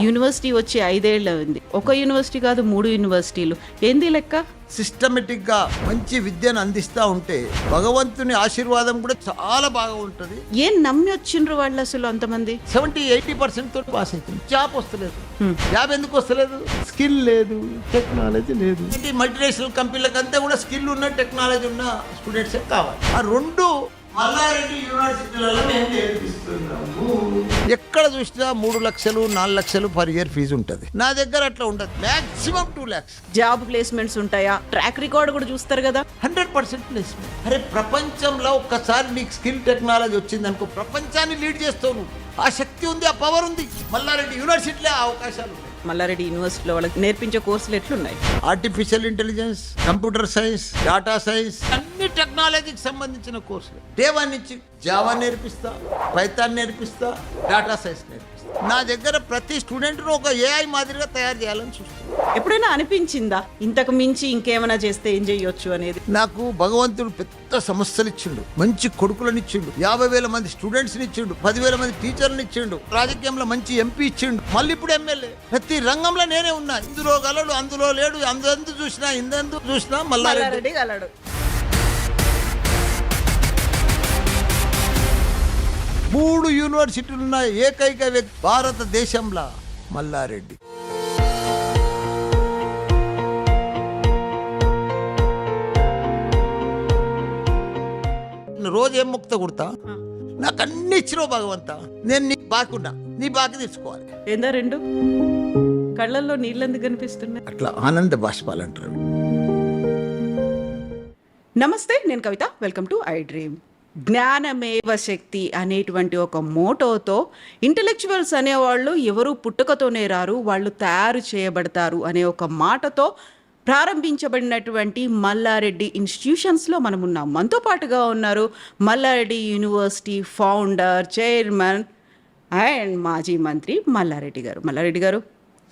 University వచ్చి 5 ఏళ్ళు అయింది. ఒక యూనివర్సిటీ కాదు 3 యూనివర్సిటీలు. ఏంది లెక్క? సిస్టమేటిక్ గా మంచి విద్యను అందిస్తా ఉంటే భగవంతుని ఆశీర్వాదం కూడా చాలా బాగా ఉంటది. ఏం నమ్మి వచ్చిండ్రు వాళ్ళు అసలు అంతమంది? 70-80% తోటి పాస్ అవుతుంది. జాబ్ వస్తలేదు. జాబ్ ఎందుకు వస్తలేదు? స్కిల్ లేదు, టెక్నాలజీ లేదు. మల్టీనేషనల్ కంపెనీలకు అంతా కూడా స్కిల్ ఉన్న టెక్నాలజీ ఉన్న స్టూడెంట్స్ కావాలి. ఆ రెండు మల్లారెడ్డి యూనివర్సిటీలలో మేము నేర్పిస్తున్నాము. ఎక్కడ చూసినా 3 లక్షలు 4 లక్షలు పర్ ఇయర్ ఫీజు ఉంటుంది. నా దగ్గర అట్లా ఉండదు. Maximum 2 lakhs. జాబ్ ప్లేస్మెంట్స్ ఉంటాయా? ట్రాక్ రికార్డ్ కూడా చూస్తారు కదా. 100% ప్లేస్మెంట్. అరే ప్రపంచంలో ఒక్కసారి నీకు స్కిల్ టెక్నాలజీ వచ్చింది అనుకో, ప్రపంచాన్ని లీడ్ చేస్తావు నువ్వు. ఆ శక్తి ఉంది, ఆ పవర్ ఉంది. మల్లారెడ్డి యూనివర్సిటీలో ఆ అవకాశాలు ఉన్నాయి. మల్లారెడ్డి యూనివర్సిటీలో వాళ్ళకి నేర్పించే కోర్సులు ఎట్లున్నాయి? Artificial intelligence, computer science, data science, అన్ని టెక్నాలజీకి సంబంధించిన కోర్సులు. డే 1 నుంచి జావా నేర్పిస్తా, పైథాన్ నేర్పిస్తా, డేటా సైన్స్ నేర్పిస్తా. నా దగ్గర ప్రతి స్టూడెంట్ను ఒక ఏఐ మాదిరిగా తయారు చేయాలని చూస్తాను. ఎప్పుడైనా అనిపించిందా ఇంతకు మించి ఇంకేమైనా చేస్తే ఏం చేయొచ్చు అనేది? నాకు భగవంతుడు పెద్ద సమస్యలు ఇచ్చిండు, మంచి కొడుకులను ఇచ్చిండు, 50,000 మంది స్టూడెంట్స్ని ఇచ్చిండు, 10,000 మంది టీచర్ని ఇచ్చిండు, రాజకీయంలో మంచి ఎంపీ ఇచ్చిండు, మళ్ళీ ఇప్పుడు ఎమ్మెల్యే. ప్రతి రంగంలో నేనే ఉన్నా. ఇందులో గలడు, అందులో లేడు, అందు చూసినా ఇందందు చూసినా మల్లారెడ్డి గలడు. 3 యూనివర్సిటీలు ఉన్న ఏకైక వ్యక్తి భారతదేశంలో మల్లారెడ్డి. రోజు ఏం ముక్త కుడతా, నాకు అన్ని ఇచ్చినావు భగవంతా, నేను నీకు బాకున్నా, నీ బాకి తీసుకోవాలి. ఏందా రెండు కళ్ళల్లో నీళ్ళెందుకు కనిపిస్తున్నాయి? అట్లా ఆనంద బాష్పాలు అంటారు. నమస్తే, నేను Kavitha. Welcome to I dream. జ్ఞానమేవ శక్తి అనేటువంటి ఒక మోటోతో ఇంటెలెక్చువల్స్ అనేవాళ్ళు ఎవరు పుట్టుకతోనే రారు, వాళ్ళు తయారు చేయబడతారు అనే ఒక మాటతో ప్రారంభించబడినటువంటి మల్లారెడ్డి ఇన్స్టిట్యూషన్స్లో మనం ఉన్నాం. మనతో పాటుగా ఉన్నారు Malla Reddy university founder, chairman and మాజీ మంత్రి మల్లారెడ్డి గారు. మల్లారెడ్డి గారు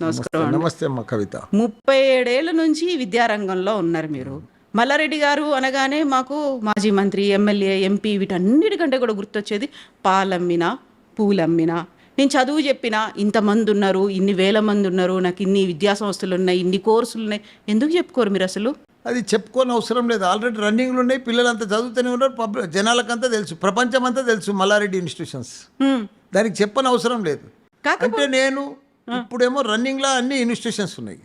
నమస్కారం. నమస్తే అమ్మ కవిత. 37 ఏళ్ళ నుంచి విద్యారంగంలో ఉన్నారు మీరు. మల్లారెడ్డి గారు అనగానే మాకు మాజీ మంత్రి, ఎమ్మెల్యే, ఎంపీ వీటన్నిటికంటే కూడా గుర్తొచ్చేది పాలమ్మినా, పూలమ్మినా. నేను చదువు చెప్పినా ఇంతమంది ఉన్నారు, ఇన్ని వేల మంది ఉన్నారు, నాకు ఇన్ని విద్యా సంస్థలు ఉన్నాయి, ఇన్ని కోర్సులు ఉన్నాయి. ఎందుకు చెప్పుకోరు మీరు అసలు? అది చెప్పుకోని అవసరం లేదు. ఆల్రెడీ రన్నింగ్లు ఉన్నాయి, పిల్లలంతా చదువుతూనే ఉన్నారు, జనాలకంతా తెలుసు, ప్రపంచం అంతా తెలుసు మల్లారెడ్డి ఇన్స్టిట్యూషన్స్. దానికి చెప్పని అవసరం లేదు. అంటే నేను ఇప్పుడేమో రన్నింగ్లో అన్ని ఇన్స్టిట్యూషన్స్ ఉన్నాయి.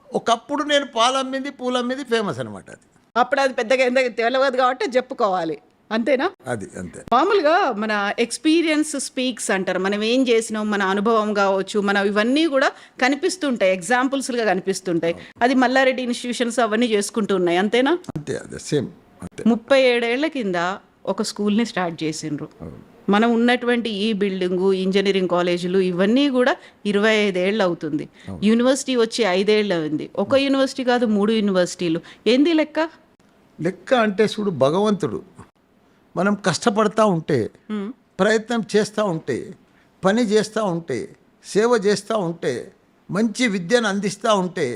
ఒకప్పుడు నేను పాలమ్మింది, పూలమ్మింది ఫేమస్ అనమాట. అది అప్పుడు అది పెద్దగా ఎందుకు తెలియదు కాబట్టి చెప్పుకోవాలి, అంతేనా? అది అంతే. మామూలుగా మన ఎక్స్పీరియన్స్ స్పీక్స్ అంటారు. మనం ఏం చేసినాం, మన అనుభవం కావచ్చు, మన ఇవన్నీ కూడా కనిపిస్తుంటాయి, ఎగ్జాంపుల్స్గా కనిపిస్తుంటాయి. అది మల్లారెడ్డి ఇన్స్టిట్యూషన్స్ అవన్నీ చేసుకుంటూ ఉన్నాయి, అంతేనా? అంతే, అదే సేమ్. 37 ఏళ్ల కింద ఒక స్కూల్ని స్టార్ట్ చేసిండ్రు. మనం ఉన్నటువంటి ఈ బిల్డింగు, ఇంజనీరింగ్ కాలేజీలు ఇవన్నీ కూడా 25 ఏళ్ళు అవుతుంది. యూనివర్సిటీ వచ్చి 5 ఏళ్ళు అయింది. ఒక యూనివర్సిటీ కాదు 3 యూనివర్సిటీలు. ఏంది లెక్క? లెక్క అంటే చూడు, భగవంతుడు మనం కష్టపడతా ఉంటే, ప్రయత్నం చేస్తూ ఉంటే, పని చేస్తూ ఉంటే, సేవ చేస్తూ ఉంటే, మంచి విద్యను అందిస్తూ ఉంటే,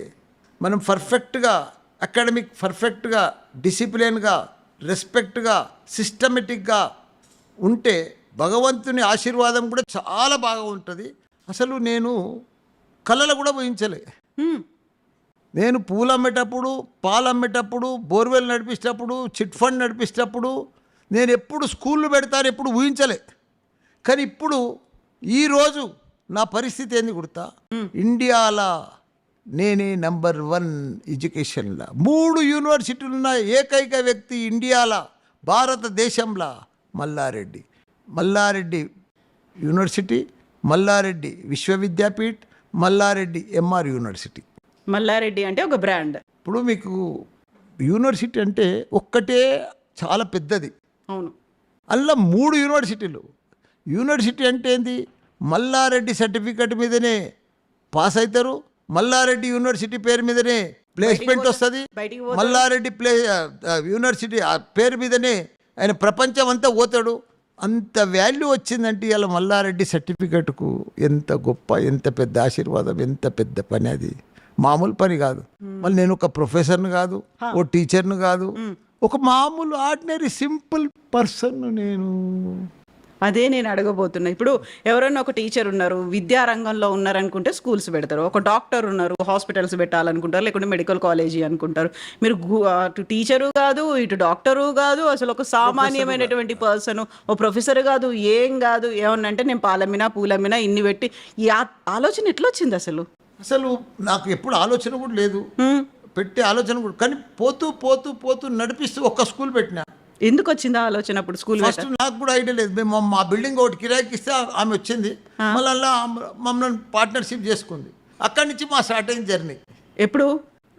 మనం పర్ఫెక్ట్గా అకాడమిక్, పర్ఫెక్ట్గా డిసిప్లిన్గా, రెస్పెక్ట్గా, సిస్టమేటిక్గా ఉంటే భగవంతుని ఆశీర్వాదం కూడా చాలా బాగా ఉంటుంది. అసలు నేను కళలు కూడా ఊహించలే. నేను పూలు అమ్మేటప్పుడు, పాలు అమ్మేటప్పుడు, బోర్వెల్ నడిపించేటప్పుడు, చిట్ ఫండ్ నడిపించేటప్పుడు నేను ఎప్పుడు స్కూళ్ళు పెడతాను ఎప్పుడు ఊహించలే. కానీ ఇప్పుడు ఈరోజు నా పరిస్థితి ఏంది గుర్తా? ఇండియాలో నేనే నంబర్ 1 ఎడ్యుకేషన్లో. 3 యూనివర్సిటీలు ఉన్న ఏకైక వ్యక్తి ఇండియాలో, భారతదేశంలో Malla Reddy. Malla Reddy university, Malla Reddy Vishwavidyapeeth, Malla Reddy MR university. Malla Reddy అంటే ఒక బ్రాండ్. ఇప్పుడు మీకు యూనివర్సిటీ అంటే ఒక్కటే చాలా పెద్దది. అవును. అందులో 3 యూనివర్సిటీలు. యూనివర్సిటీ అంటే ఏంది? మల్లారెడ్డి సర్టిఫికెట్ మీదనే పాస్ అవుతారు, మల్లారెడ్డి యూనివర్సిటీ పేరు మీదనే ప్లేస్మెంట్ వస్తుంది, మల్లారెడ్డి యూనివర్సిటీ పేరు మీదనే ఆయన ప్రపంచం అంతా పోతాడు. అంత వాల్యూ వచ్చిందంటే ఇలా మల్లారెడ్డి సర్టిఫికెట్కు ఎంత గొప్ప, ఎంత పెద్ద ఆశీర్వాదం, ఎంత పెద్ద పని. అది మామూలు పని కాదు. మళ్ళీ నేను ఒక ప్రొఫెసర్ని కాదు, ఓ టీచర్ని కాదు, ఒక మామూలు ఆర్డినరీ సింపుల్ పర్సన్. నేను అదే నేను అడగబోతున్నా. ఇప్పుడు ఎవరైనా ఒక టీచర్ ఉన్నారు, విద్యారంగంలో ఉన్నారనుకుంటే స్కూల్స్ పెడతారు. ఒక డాక్టర్ ఉన్నారు, హాస్పిటల్స్ పెట్టాలనుకుంటారు, లేకుంటే మెడికల్ కాలేజీ అనుకుంటారు. మీరు అటు టీచరు కాదు, ఇటు డాక్టరు కాదు, అసలు ఒక సామాన్యమైనటువంటి పర్సన్, ఓ ప్రొఫెసర్ కాదు, ఏం కాదు. ఏమన్నంటే నేను పాలమ్మినా పూలమ్మినా ఇన్ని పెట్టి ఈ ఆలోచన ఎట్లా వచ్చింది అసలు? అసలు నాకు ఎప్పుడు ఆలోచన కూడా లేదు, పెట్టే ఆలోచన కూడా. కానీ పోతూ పోతూ పోతూ నడిపిస్తూ ఒక్క స్కూల్ పెట్టినా. ఎందుకు వచ్చిందా ఆలోచన అప్పుడు స్కూల్? ఫస్ట్ నాకు కూడా ఐడియా లేదు. మేము మా బిల్డింగ్ ఒకటి కిరాయికి ఇస్తే ఆమె వచ్చింది, మళ్ళీ అలా మమ్మల్ని పార్ట్నర్షిప్ చేసుకుంది. అక్కడి నుంచి మా స్టార్ట్ అయింది జర్నీ. ఎప్పుడు?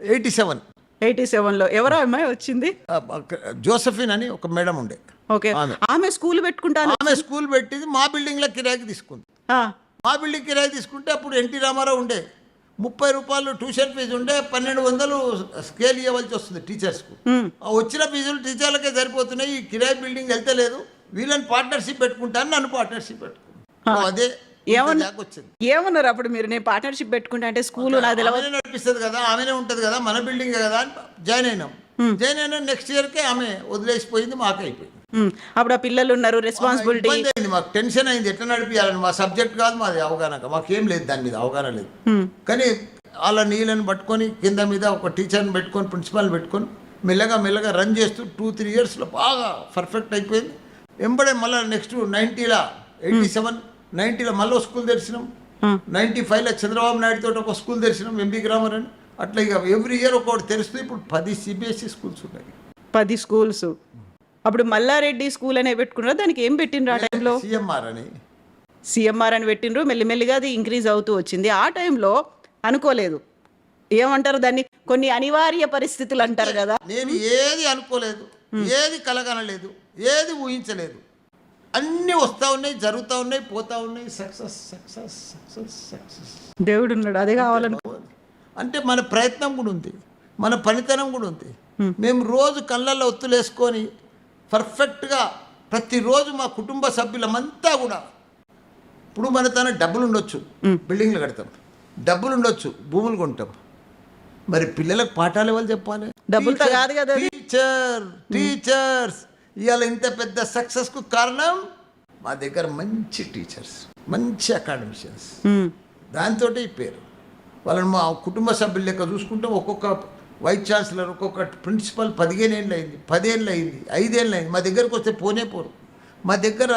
87. లో ఎవరో అమ్మాయి వచ్చింది, జోసఫిన్ అని ఒక మేడం ఉండే. ఓకే, ఆమె స్కూల్ పెట్టుకుంటాను. ఆమె స్కూల్ పెట్టింది, మా బిల్డింగ్లో కిరాయికి తీసుకుంది. మా బిల్డింగ్ కిరాయి తీసుకుంటే అప్పుడు ఎన్టీ రామారావు ఉండే, 30 రూపాయలు ట్యూషన్ ఫీజు ఉండే, 1200 స్కేల్ ఇవ్వాల్సి వస్తుంది టీచర్స్కు. వచ్చిన ఫీజులు టీచర్లకే సరిపోతున్నాయి, ఈ కిరాయి బిల్డింగ్ వెళ్తలేదు, వీళ్ళని పార్ట్నర్షిప్ పెట్టుకుంటాను, నన్ను పార్ట్నర్షిప్ పెట్టుకున్నాను. అదే వచ్చింది. ఏమన్నారు అప్పుడు మీరు? నేను పార్ట్నర్షిప్ పెట్టుకుంటా అంటే స్కూల్ ఆమెనే నడిపిస్తుంది కదా, ఆమెనే ఉంటుంది కదా, మన బిల్డింగే కదా అని జాయిన్ అయినాం. నెక్స్ట్ ఇయర్కే ఆమె వదిలేసిపోయింది, మాకే అయిపోయింది. అప్పుడు ఆ పిల్లలు ఉన్నారు, రెస్పాన్సిబిలిటీ అయింది, మాకు టెన్షన్ అయింది, ఎట్లా నడిపించాలని. మా సబ్జెక్ట్ కాదు, మాది అవగాహన, మాకేం లేదు దాని మీద అవగాహన లేదు. కానీ వాళ్ళ నీళ్ళని పట్టుకొని కింద మీద ఒక టీచర్ని పెట్టుకొని, ప్రిన్సిపాల్ని పెట్టుకొని మెల్లగా మెల్లగా రన్ చేస్తూ 2-3 ఇయర్స్లో బాగా పర్ఫెక్ట్ అయిపోయింది. వెంబడే మళ్ళీ నెక్స్ట్ 90లో మళ్ళీ స్కూల్ తెరిచినాం. 95లో చంద్రబాబు నాయుడు తోటి ఒక స్కూల్ తెరిచినాం, ఎంబీ గ్రామర్ అని. అట్లా ఇక ఎవ్రీ ఇయర్ ఒకటి తెరుస్తూ ఇప్పుడు 10 CBSE స్కూల్స్ ఉన్నాయి. 10 స్కూల్స్. అప్పుడు మల్లారెడ్డి స్కూల్ అనే పెట్టుకున్నారు, దానికి ఏం పెట్టిండ్రు ఆ టైంలో? సిఎంఆర్ అని పెట్టిండ్రు. మెల్లిమెల్లిగా అది ఇంక్రీజ్ అవుతూ వచ్చింది. ఆ టైంలో అనుకోలేదు, ఏమంటారు దాన్ని, కొన్ని అనివార్య పరిస్థితులు అంటారు కదా. నేను ఏది అనుకోలేదు, ఏది కలగనలేదు, ఏది ఊహించలేదు. అన్నీ వస్తూ ఉన్నాయి, జరుగుతూ ఉన్నాయి, పోతూ ఉన్నాయి. సక్సెస్ దేవుడు ఉన్నాడు, అదే కావాలనుకో. అంటే మన ప్రయత్నం కూడా ఉంది, మన పనితనం కూడా ఉంది. మేము రోజు కళ్ళల్లో ఒత్తులేసుకొని పర్ఫెక్ట్గా ప్రతిరోజు మా కుటుంబ సభ్యులమంతా కూడా, ఇప్పుడు మన తన డబ్బులు ఉండొచ్చు, బిల్డింగ్లు కడతాం, డబ్బులు ఉండొచ్చు, భూములు కొంటాం, మరి పిల్లలకు పాఠాలు ఎవరు చెప్పాలి? డబ్బులతో కాదు కదా. టీచర్స్ ఇవాళ ఇంత పెద్ద సక్సెస్కు కారణం మా దగ్గర మంచి టీచర్స్, మంచి అకాడమిషియన్స్. దాంతో ఈ పేరు. వాళ్ళని మా కుటుంబ సభ్యుల లెక్క చూసుకుంటాం. ఒక్కొక్క వైస్ ఛాన్సలర్, ఒక్కొక్క ప్రిన్సిపల్ 15 ఏళ్ళు అయింది, 10 ఏళ్ళు అయింది, 5 ఏళ్ళు అయింది. మా దగ్గరకు వస్తే పోరు. మా దగ్గర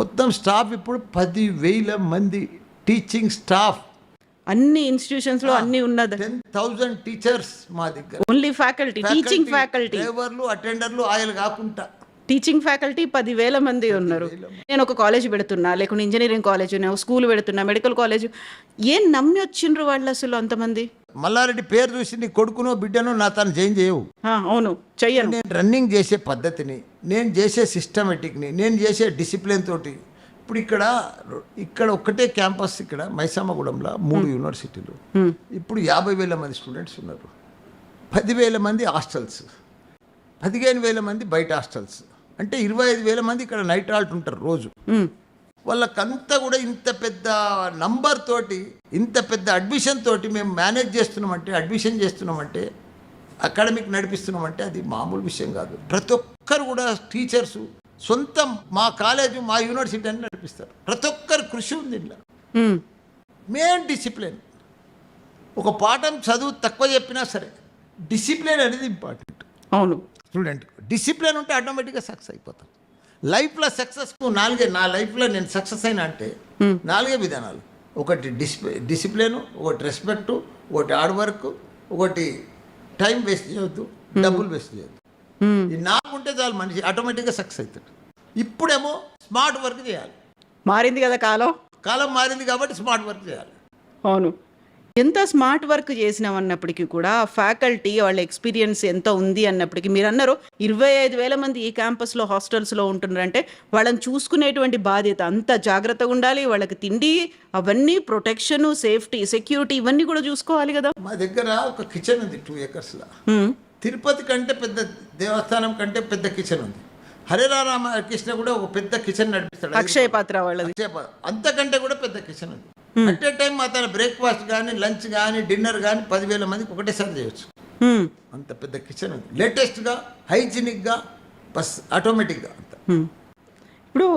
మొత్తం స్టాఫ్ ఇప్పుడు 10,000 మంది టీచింగ్ స్టాఫ్. అన్ని ఇన్స్టిట్యూషన్స్ లో అన్ని ఉన్నది. 10,000 టీచర్స్ మా దగ్గర. ఓన్లీ ఫ్యాకల్టీ, టీచింగ్ ఫ్యాకల్టీ, డ్రైవర్లు, అటెండర్లు, ఆయన కాకుండా టీచింగ్ ఫ్యాకల్టీ 10,000 మంది ఉన్నారు. నేను ఒక కాలేజ్ పెడుతున్నా, లేకుంటే ఇంజనీరింగ్ కాలేజ్, స్కూల్ పెడుతున్నా, మెడికల్ కాలేజ్, ఏం నమ్మి వచ్చిండ్రు వాళ్ళు అసలు అంతమంది? మల్లారెడ్డి పేరు చూసి నీ కొడుకునో బిడ్డనో నా తను జాయిన్ చేయవు. అవును, చెయ్యను. నేను రన్నింగ్ చేసే పద్ధతిని, నేను చేసే సిస్టమేటిక్ని, నేను చేసే డిసిప్లిన్ తోటి ఇప్పుడు ఇక్కడ ఒక్కటే క్యాంపస్, ఇక్కడ మైసామగూడెంలో 3 యూనివర్సిటీలు, ఇప్పుడు 50,000 మంది స్టూడెంట్స్ ఉన్నారు. 10,000 మంది హాస్టల్స్, 15,000 మంది బయట హాస్టల్స్, అంటే 25,000 మంది ఇక్కడ నైట్ హాల్ట్ ఉంటారు రోజు. వాళ్ళకంతా కూడా ఇంత పెద్ద నంబర్ తోటి, ఇంత పెద్ద అడ్మిషన్ తోటి మేము మేనేజ్ చేస్తున్నామంటే, అడ్మిషన్ చేస్తున్నామంటే, అకాడమిక్ నడిపిస్తున్నామంటే అది మామూలు విషయం కాదు. ప్రతి ఒక్కరు కూడా టీచర్సు సొంతం మా కాలేజు, మా యూనివర్సిటీ అని నడిపిస్తారు. ప్రతి ఒక్కరు కృషి ఉంది ఇంట్లో. Main discipline. ఒక పాఠం చదువు తక్కువ చెప్పినా సరే డిసిప్లిన్ అనేది ఇంపార్టెంట్. అవును, స్టూడెంట్ డిసిప్లిన్ ఉంటే ఆటోమేటిక్గా సక్సెస్ అయిపోతాం. లైఫ్లో సక్సెస్కు 4 నా లైఫ్లో నేను సక్సెస్ అయినా అంటే 4 విధానాలు. ఒకటి డిసిప్లిన్, ఒకటి రెస్పెక్ట్, ఒకటి హార్డ్ వర్క్, ఒకటి టైం వేస్ట్ చేయొద్దు, డబ్బులు వేస్ట్ చేయొద్దు. ఈ 4 ఉంటే చాలు, మనిషి ఆటోమేటిక్గా సక్సెస్ అవుతాడు. ఇప్పుడేమో స్మార్ట్ వర్క్ చేయాలి. మారింది కదా కాలం మారింది కాబట్టి స్మార్ట్ వర్క్ చేయాలి. అవును, ఎంత స్మార్ట్ వర్క్ చేసినాం అన్నప్పటికీ కూడా ఫ్యాకల్టీ వాళ్ళ ఎక్స్పీరియన్స్ ఎంత ఉంది అన్నప్పటికీ, మీరు అన్నారు 25,000 మంది ఈ క్యాంపస్లో హాస్టల్స్లో ఉంటున్నారంటే వాళ్ళని చూసుకునేటువంటి బాధ్యత అంత జాగ్రత్తగా ఉండాలి. వాళ్ళకి తిండి, అవన్నీ ప్రొటెక్షన్, సేఫ్టీ, సెక్యూరిటీ, ఇవన్నీ కూడా చూసుకోవాలి కదా. మా దగ్గర ఒక కిచెన్ ఉంది 2 ఏకర్స్లో. తిరుపతి కంటే పెద్ద దేవస్థానం కంటే పెద్ద కిచెన్ ఉంది. హరే రామకృష్ణ కూడా ఒక పెద్ద కిచెన్ నడిపిస్తాడు, అక్షయ పాత్ర వాళ్ళది. అంతకంటే కూడా పెద్ద కిచెన్ ఉంది. అట్ ఏ టైం మా తన బ్రేక్ఫాస్ట్ కానీ, లంచ్ కానీ, డిన్నర్ కానీ 10,000 మందికి ఒకటేసారి చేయొచ్చు. అంత పెద్ద కిచెన్ ఉంది. లేటెస్ట్గా, హైజీనిక్గా, బస్ ఆటోమేటిక్గా అంత. ఇప్పుడు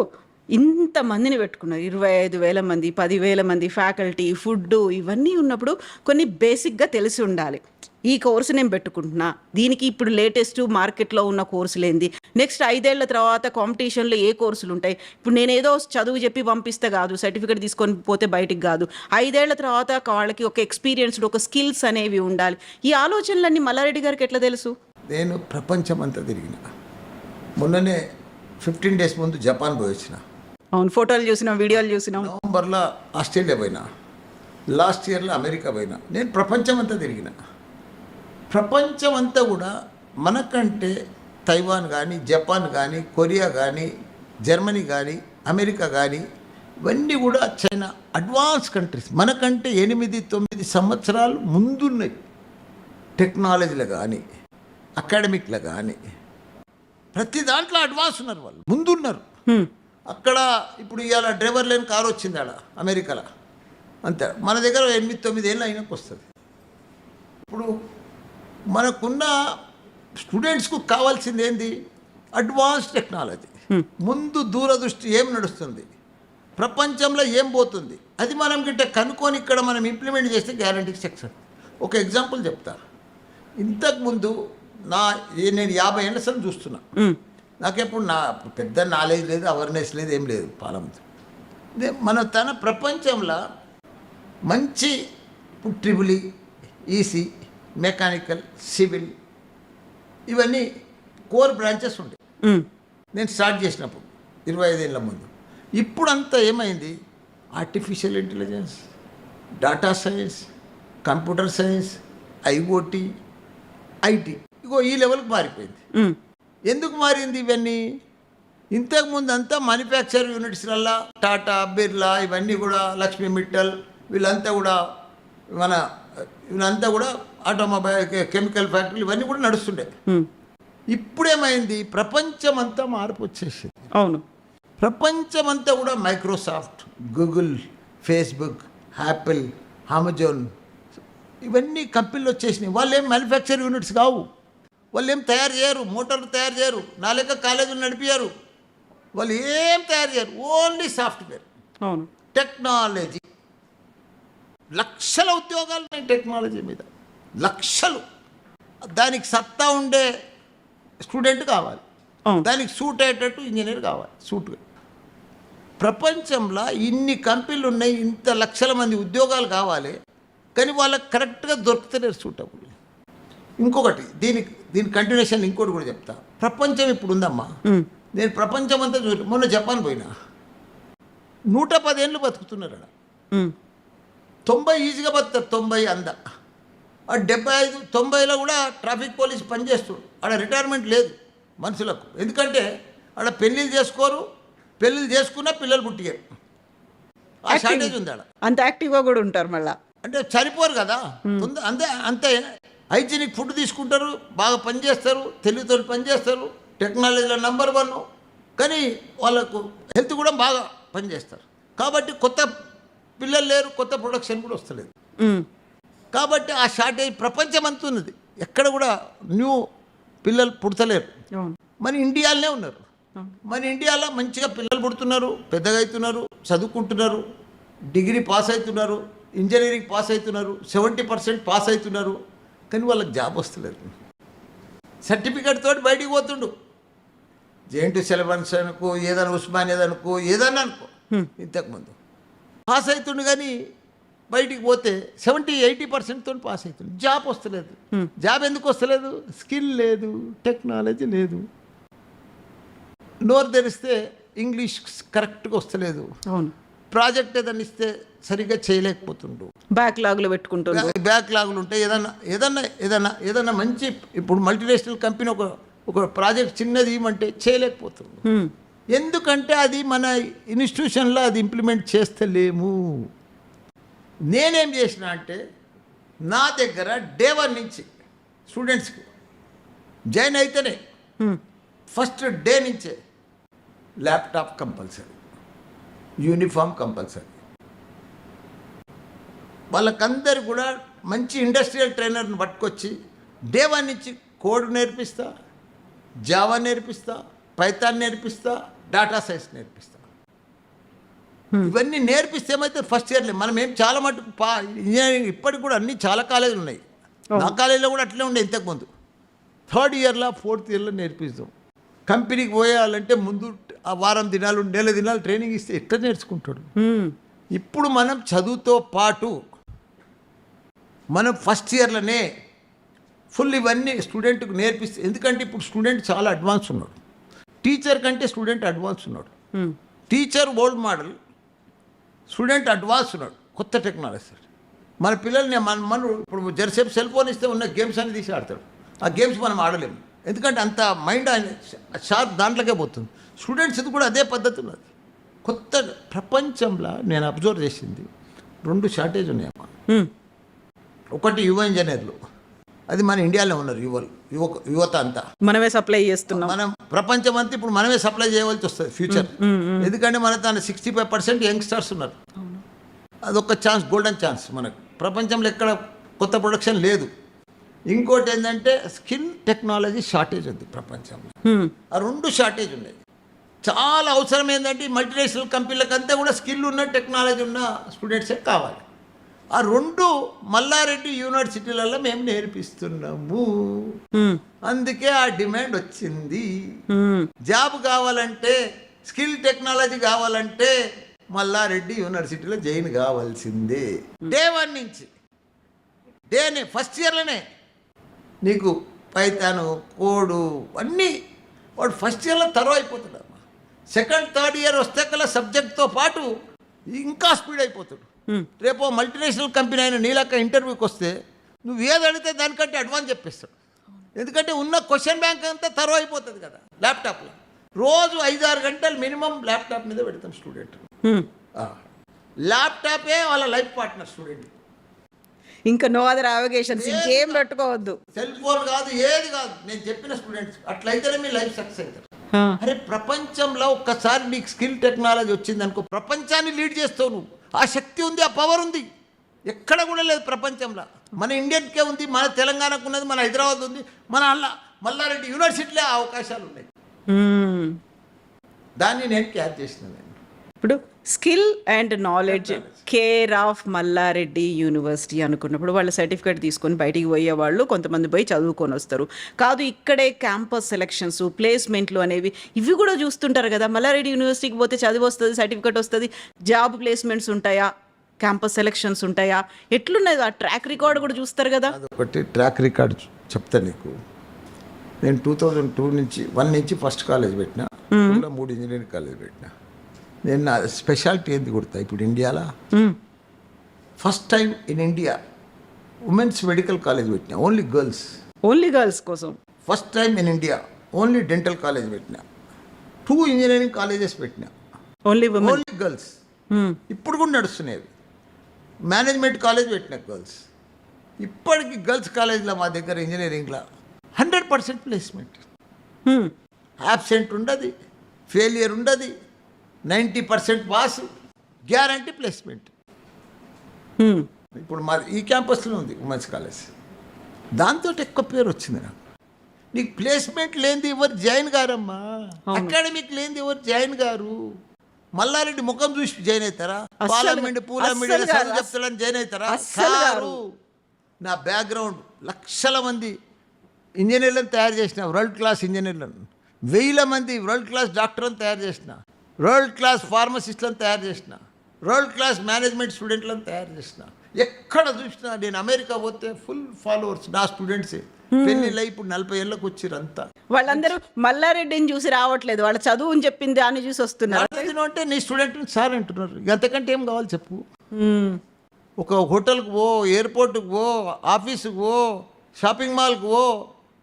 ఇంతమందిని పెట్టుకున్నారు, 25,000 మంది, 10,000 మంది ఫ్యాకల్టీ, ఫుడ్ ఇవన్నీ ఉన్నప్పుడు కొన్ని బేసిక్గా తెలిసి ఉండాలి. ఈ కోర్సు నేను పెట్టుకుంటున్నా, దీనికి ఇప్పుడు లేటెస్ట్ మార్కెట్లో ఉన్న కోర్సులు ఏంది, నెక్స్ట్ 5 ఏళ్ల తర్వాత కాంపిటీషన్లో ఏ కోర్సులు ఉంటాయి. ఇప్పుడు నేను ఏదో చదువు చెప్పి పంపిస్తే కాదు, సర్టిఫికేట్ తీసుకొని పోతే బయటికి కాదు. 5 ఏళ్ల తర్వాత వాళ్ళకి ఒక ఎక్స్పీరియన్స్డ్, ఒక స్కిల్స్ అనేవి ఉండాలి. ఈ ఆలోచనలన్నీ మల్లారెడ్డి గారికి ఎట్లా తెలుసు? నేను ప్రపంచం అంతా తిరిగిన. మొన్ననే 15 డేస్ ముందు జపాన్ పోయి వచ్చిన. అవును, ఫోటోలు చూసినాం, వీడియోలు చూసినాం. నవంబర్లో ఆస్ట్రేలియా పోయినా, లాస్ట్ ఇయర్లో అమెరికా పోయినా. నేను ప్రపంచం అంతా తిరిగిన. ప్రపంచం అంతా కూడా మనకంటే తైవాన్ కానీ, జపాన్ కానీ, కొరియా కానీ, జర్మనీ కానీ, అమెరికా కానీ, ఇవన్నీ కూడా చైనా అడ్వాన్స్ కంట్రీస్. మనకంటే 8-9 సంవత్సరాలు ముందున్నాయి. టెక్నాలజీలో కానీ, అకాడమిక్లో కానీ, ప్రతి దాంట్లో అడ్వాన్స్ ఉన్నారు, వాళ్ళు ముందున్నారు. అక్కడ ఇప్పుడు ఇవాళ డ్రైవర్ లేని కారు వచ్చింది ఆడ అమెరికాలో, అంతే. మన దగ్గర 8-9 ఏళ్ళు అయినాక వస్తుంది. ఇప్పుడు మనకున్న స్టూడెంట్స్కు కావాల్సింది ఏంది? Advance technology. ముందు దూరదృష్టి, ఏం నడుస్తుంది ప్రపంచంలో, ఏం పోతుంది, అది మనం గిట్ట కనుక్కొని ఇక్కడ మనం ఇంప్లిమెంట్ చేస్తే గ్యారంటీకి సక్సెస్. ఒక ఎగ్జాంపుల్ చెప్తా. ఇంతకుముందు నేను 50 ఏళ్ళ సార్ చూస్తున్నా. నాకెప్పుడు పెద్ద నాలెడ్జ్ లేదు, అవేర్నెస్ లేదు, ఏం లేదు పాలన. తన ప్రపంచంలో మంచి ట్రిపుల్ ఈసీ, మెకానికల్, సివిల్, ఇవన్నీ కోర్ బ్రాంచెస్ ఉండే నేను స్టార్ట్ చేసినప్పుడు 25 ఏళ్ళ ముందు. ఇప్పుడంతా ఏమైంది? Artificial intelligence, data science, computer science, IoT, IT, ఇగో ఈ లెవెల్కి మారిపోయింది. ఎందుకు మారింది ఇవన్నీ? ఇంతకుముందు అంతా మ్యానుఫ్యాక్చర్ యూనిట్స్లల్లా టాటా, బిర్లా, ఇవన్నీ కూడా లక్ష్మీ మిట్టల్, వీళ్ళంతా కూడా వీళ్ళంతా కూడా ఆటోమొబైల్, కెమికల్ ఫ్యాక్టరీలు ఇవన్నీ కూడా నడుస్తుండే. ఇప్పుడేమైంది? ప్రపంచమంతా మార్పు వచ్చేసింది. అవును, ప్రపంచమంతా కూడా Microsoft, Google, Facebook, Apple, Amazon, ఇవన్నీ కంపెనీలు వచ్చేసినాయి. వాళ్ళు ఏం మ్యానుఫ్యాక్చర్ యూనిట్స్ కావు, వాళ్ళు ఏం తయారు చేయరు, మోటార్లు తయారు చేయరు, నా లెక్క కాలేజీలు నడిపారు, వాళ్ళు ఏం తయారు చేయరు, ఓన్లీ సాఫ్ట్వేర్. అవును, టెక్నాలజీ. లక్షల ఉద్యోగాలు ఉన్నాయి టెక్నాలజీ మీద, లక్షలు. దానికి సత్తా ఉండే స్టూడెంట్ కావాలి, దానికి సూట్ అయ్యేటట్టు ఇంజనీర్ కావాలి, సూట్గా. ప్రపంచంలో ఇన్ని కంపెనీలు ఉన్నాయి, ఇంత లక్షల మంది ఉద్యోగాలు కావాలి, కానీ వాళ్ళకి కరెక్ట్గా దొరుకుతలేరు సూటబుల్. ఇంకొకటి, దీని కంటిన్యూషన్ ఇంకోటి కూడా చెప్తా. ప్రపంచం ఇప్పుడు ఉందమ్మా, నేను ప్రపంచం అంతా మొన్న జపాన్ పోయినా, 110 ఏళ్ళు బతుకుతున్నారు అక్కడ. 90 ఈజీగా బతుకుతారు, 90 అంద. ఆ 75, 90లో కూడా ట్రాఫిక్ పోలీస్ పనిచేస్తారు. ఆడ రిటైర్మెంట్ లేదు మనుషులకు, ఎందుకంటే ఆడ పెళ్ళిళ్ళు చేసుకోరు, పెళ్ళిళ్ళు చేసుకున్నా పిల్లలు పుట్టిగారు. ఆ షార్టేజ్ ఉంది ఆడ. అంత యాక్టివ్గా కూడా ఉంటారు మళ్ళీ, అంటే సరిపోరు కదా. అంతే హైజీనిక్ ఫుడ్ తీసుకుంటారు, బాగా పనిచేస్తారు, తెలివితో పనిచేస్తారు, టెక్నాలజీలో నెంబర్ 1. కానీ వాళ్ళకు హెల్త్ కూడా బాగా పనిచేస్తారు. కాబట్టి కొత్త పిల్లలు లేరు, కొత్త ప్రొడక్షన్ కూడా వస్తలేదు. కాబట్టి ఆ షార్టేజ్ ప్రపంచం అంతా ఉన్నది, ఎక్కడ కూడా న్యూ పిల్లలు పుడతలేరు. మన ఇండియాలోనే ఉన్నారు. మన ఇండియాలో మంచిగా పిల్లలు పుడుతున్నారు, పెద్దగా అవుతున్నారు, చదువుకుంటున్నారు, డిగ్రీ పాస్ అవుతున్నారు, ఇంజనీరింగ్ పాస్ అవుతున్నారు, 70% పాస్ అవుతున్నారు. కానీ వాళ్ళకి జాబ్ వస్తలేదు. సర్టిఫికేట్ తోటి బయటికి పోతుండు, జేఎన్టీ సిలబస్ అనుకో, ఏదైనా ఉస్మానియా అనుకో, ఏదన్నా అనుకో, ఇంతకుముందు పాస్ అవుతుండు. కానీ బయటికి పోతే 70-80% తోటి పాస్ అవుతుంది, జాబ్ వస్తలేదు. జాబ్ ఎందుకు వస్తలేదు? స్కిల్ లేదు, టెక్నాలజీ లేదు. నోరు తెరిస్తే ఇంగ్లీష్ కరెక్ట్గా వస్తలేదు. అవును, ప్రాజెక్ట్ ఏదైనా ఇస్తే సరిగ్గా చేయలేకపోతుండు, బ్యాక్లాగ్లు పెట్టుకుంటుండ్రు. బ్యాక్లాగులు ఉంటాయి. ఏదన్నా మంచి, ఇప్పుడు మల్టీనేషనల్ కంపెనీ ఒక ప్రాజెక్ట్ చిన్నది ఇవ్వమంటే చేయలేకపోతుండు. ఎందుకంటే అది మన ఇన్స్టిట్యూషన్లో అది ఇంప్లిమెంట్ చేస్తలేము. నేనేం చేసిన అంటే, నా దగ్గర డే 1 నుంచి స్టూడెంట్స్కి జాయిన్ అయితేనే ఫస్ట్ డే నుంచే ల్యాప్టాప్ కంపల్సరీ, యూనిఫామ్ కంపల్సరీ. వాళ్ళకందరు కూడా మంచి ఇండస్ట్రియల్ ట్రైనర్ని పట్టుకొచ్చి డే 1 నుంచి కోడ్ నేర్పిస్తా, జావా నేర్పిస్తా, పైథాన్ నేర్పిస్తా, డాటా సైన్స్ నేర్పిస్తా. ఇవన్నీ నేర్పిస్తే ఏమైతే ఫస్ట్ ఇయర్లే మనం ఏం చాలా మటుకు ఇంజనీరింగ్ ఇప్పటికి కూడా అన్ని చాలా కాలేజీలు ఉన్నాయి. నా కాలేజీలో కూడా అట్లే ఉండే ఇంతకుముందు. థర్డ్ ఇయర్లో ఫోర్త్ ఇయర్లో నేర్పిస్తాం. కంపెనీకి పోయాలంటే ముందు ఆ వారం దినాలు నెల దినాలు ట్రైనింగ్ ఇస్తే ఎట్లా నేర్చుకుంటాడు. ఇప్పుడు మనం చదువుతో పాటు మనం ఫస్ట్ ఇయర్లోనే ఫుల్ ఇవన్నీ స్టూడెంట్కి నేర్పిస్తే, ఎందుకంటే ఇప్పుడు స్టూడెంట్ చాలా అడ్వాన్స్ ఉన్నాడు. టీచర్ కంటే స్టూడెంట్ అడ్వాన్స్ ఉన్నాడు. Teacher old model, student advance ఉన్నాడు, కొత్త టెక్నాలజీ. మన పిల్లల్ని మన ఇప్పుడు జరసేపు సెల్ ఫోన్ ఇస్తే ఉన్న గేమ్స్ అన్ని తీసి ఆడతాడు. ఆ గేమ్స్ మనం ఆడలేము, ఎందుకంటే అంత మైండ్ ఆయన షార్ప్ దాంట్లోకే పోతుంది. స్టూడెంట్స్ది కూడా అదే పద్ధతి ఉన్నది. కొత్త ప్రపంచంలో నేను అబ్జర్వ్ చేసింది 2 షార్టేజ్ ఉన్నాయమ్మా. ఒకటి యువ ఇంజనీర్లు, అది మన ఇండియాలో ఉన్నారు. యువత అంతా మనమే సప్లై చేస్తున్నాం. మనం ప్రపంచం అంతా ఇప్పుడు మనమే సప్లై చేయవలసి వస్తుంది ఫ్యూచర్. ఎందుకంటే మన తన 65% యంగ్స్టర్స్ ఉన్నారు. అదొక ఛాన్స్, గోల్డెన్ ఛాన్స్ మనకు. ప్రపంచంలో ఎక్కడ కొత్త ప్రొడక్షన్ లేదు. ఇంకోటి ఏంటంటే స్కిల్ టెక్నాలజీ షార్టేజ్ ఉంది ప్రపంచంలో. ఆ 2 షార్టేజ్ ఉన్నాయి. చాలా అవసరం ఏంటంటే మల్టీనేషనల్ కంపెనీలకు అంతా కూడా స్కిల్ ఉన్న టెక్నాలజీ ఉన్న స్టూడెంట్సే కావాలి. ఆ 2 మల్లారెడ్డి యూనివర్సిటీలలో మేము నేర్పిస్తున్నాము. అందుకే ఆ డిమాండ్ వచ్చింది. జాబ్ కావాలంటే, స్కిల్ టెక్నాలజీ కావాలంటే మల్లారెడ్డి యూనివర్సిటీలో జాయిన్ కావాల్సిందే. డే 1 నుంచి ఫస్ట్ ఇయర్లోనే నీకు పైథాను, కోడు అన్నీ వాడు ఫస్ట్ ఇయర్లో తర్వాత అయిపోతాడు. సెకండ్ థర్డ్ ఇయర్ వస్తే కల్లా సబ్జెక్ట్తో పాటు ఇంకా స్పీడ్ అయిపోతాడు. రేపు మల్టీనేషనల్ కంపెనీ అయిన నీలక్క ఇంటర్వ్యూకి వస్తే నువ్వు ఏది అడిగితే దానికంటే అడ్వాన్స్ చెప్పేస్తాడు. ఎందుకంటే ఉన్న క్వశ్చన్ బ్యాంక్ అంతా తర్వాత అయిపోతుంది కదా ల్యాప్టాప్లో. రోజు 5-6 గంటలు మినిమం ల్యాప్టాప్ మీద పెడతాం స్టూడెంట్. ల్యాప్టాపే వాళ్ళ లైఫ్ పార్ట్నర్ స్టూడెంట్. ఇంకా నో అదర్ అవగేషన్స్, ఇంకేం పెట్టుకోవద్దు. సెల్ ఫోన్ కాదు, ఏది కాదు. నేను చెప్పిన స్టూడెంట్స్ అట్లయితేనే మీ లైఫ్ సక్సెస్ అవుతారు. అరే ప్రపంచంలో ఒక్కసారి నీకు స్కిల్ టెక్నాలజీ వచ్చింది అనుకో, ప్రపంచాన్ని లీడ్ చేస్తావు నువ్వు. ఆ శక్తి ఉంది, ఆ పవర్ ఉంది, ఎక్కడ కూడా లేదు ప్రపంచంలో. మన ఇండియన్కే ఉంది, మన తెలంగాణకు ఉన్నది, మన హైదరాబాద్ ఉంది, మన మల్లారెడ్డి యూనివర్సిటీలో ఆ అవకాశాలు ఉన్నాయి. దాన్ని నేను క్యాచ్ చేసినాను. ఇప్పుడు skill and knowledge care of Malla Reddy university అనుకున్నప్పుడు వాళ్ళ సర్టిఫికేట్ తీసుకొని బయటికి పోయే వాళ్ళు కొంతమంది పోయి చదువుకొని వస్తారు. కాదు ఇక్కడే క్యాంపస్ సెలక్షన్స్, ప్లేస్మెంట్లు అనేవి ఇవి కూడా చూస్తుంటారు కదా. మల్లారెడ్డి యూనివర్సిటీకి పోతే చదివి వస్తుంది, సర్టిఫికేట్ వస్తుంది, జాబ్ ప్లేస్మెంట్స్ ఉంటాయా, క్యాంపస్ సెలక్షన్స్ ఉంటాయా, ఎట్లున్నది ఆ ట్రాక్ రికార్డ్ కూడా చూస్తారు కదా. ఒకటి ట్రాక్ రికార్డ్ చెప్తా నీకు. నేను 2001 నుంచి ఫస్ట్ కాలేజ్ పెట్టినా, 3 ఇంజనీరింగ్ కాలేజ్ పెట్టినా. నేను నా స్పెషాలిటీ ఏంది కొడతా ఇప్పుడు ఇండియాలో. First time in India women's medical college పెట్టినా, ఓన్లీ గర్ల్స్ కోసం. First time in India only dental college పెట్టినా. 2 ఇంజనీరింగ్ కాలేజెస్ పెట్టినా, ఓన్లీ గర్ల్స్. ఇప్పుడు కూడా నడుస్తున్నాయి. మేనేజ్మెంట్ కాలేజ్ పెట్టినా గర్ల్స్. ఇప్పటికి గర్ల్స్ కాలేజ్లో మా దగ్గర ఇంజనీరింగ్లో 100% ప్లేస్మెంట్. యాబ్సెంట్ ఉండదు, ఫెయిలియర్ ఉండదు, 90% పాస్, గ్యారంటీ ప్లేస్మెంట్. ఇప్పుడు మా ఈ క్యాంపస్లో ఉంది ఉమెన్స్ కాలేజ్. దాంతో ఎక్కువ పేరు వచ్చింది నాకు. నీకు ప్లేస్మెంట్ లేనిది ఎవరు జాయిన్ గారమ్మా, అకాడమిక్ లేనిది ఎవరు జాయిన్ గారు. మల్లారెడ్డి ముఖం చూసి జాయిన్ అవుతారా? పార్లమెంట్ చెప్తాడని జాయిన్ అవుతారా? కారు. నా బ్యాక్గ్రౌండ్ లక్షల మంది ఇంజనీర్లను తయారు చేసిన, వరల్డ్ క్లాస్ ఇంజనీర్లను, 1000 మంది వరల్డ్ క్లాస్ డాక్టర్లను తయారు చేసిన, వరల్డ్ క్లాస్ ఫార్మసిస్ట్లను తయారు చేసిన, వరల్డ్ క్లాస్ మేనేజ్మెంట్ స్టూడెంట్లను తయారు చేసిన. ఎక్కడ చూసినా నేను అమెరికా పోతే ఫుల్ ఫాలోవర్స్ నా స్టూడెంట్సే. పెళ్ళిళ్ళు ఇప్పుడు 40 ఏళ్ళకి వచ్చారు అంతా. వాళ్ళందరూ మల్లారెడ్డిని చూసి రావట్లేదు, వాళ్ళ చదువు అని చెప్పింది దాన్ని చూసి వస్తున్నారు. అంటే నీ స్టూడెంట్ సార్ అంటున్నారు. అంతకంటే ఏం కావాలి చెప్పు. ఒక హోటల్కి పో, ఎయిర్పోర్ట్కి పో, ఆఫీస్కి పో, షాపింగ్ మాల్కి పో,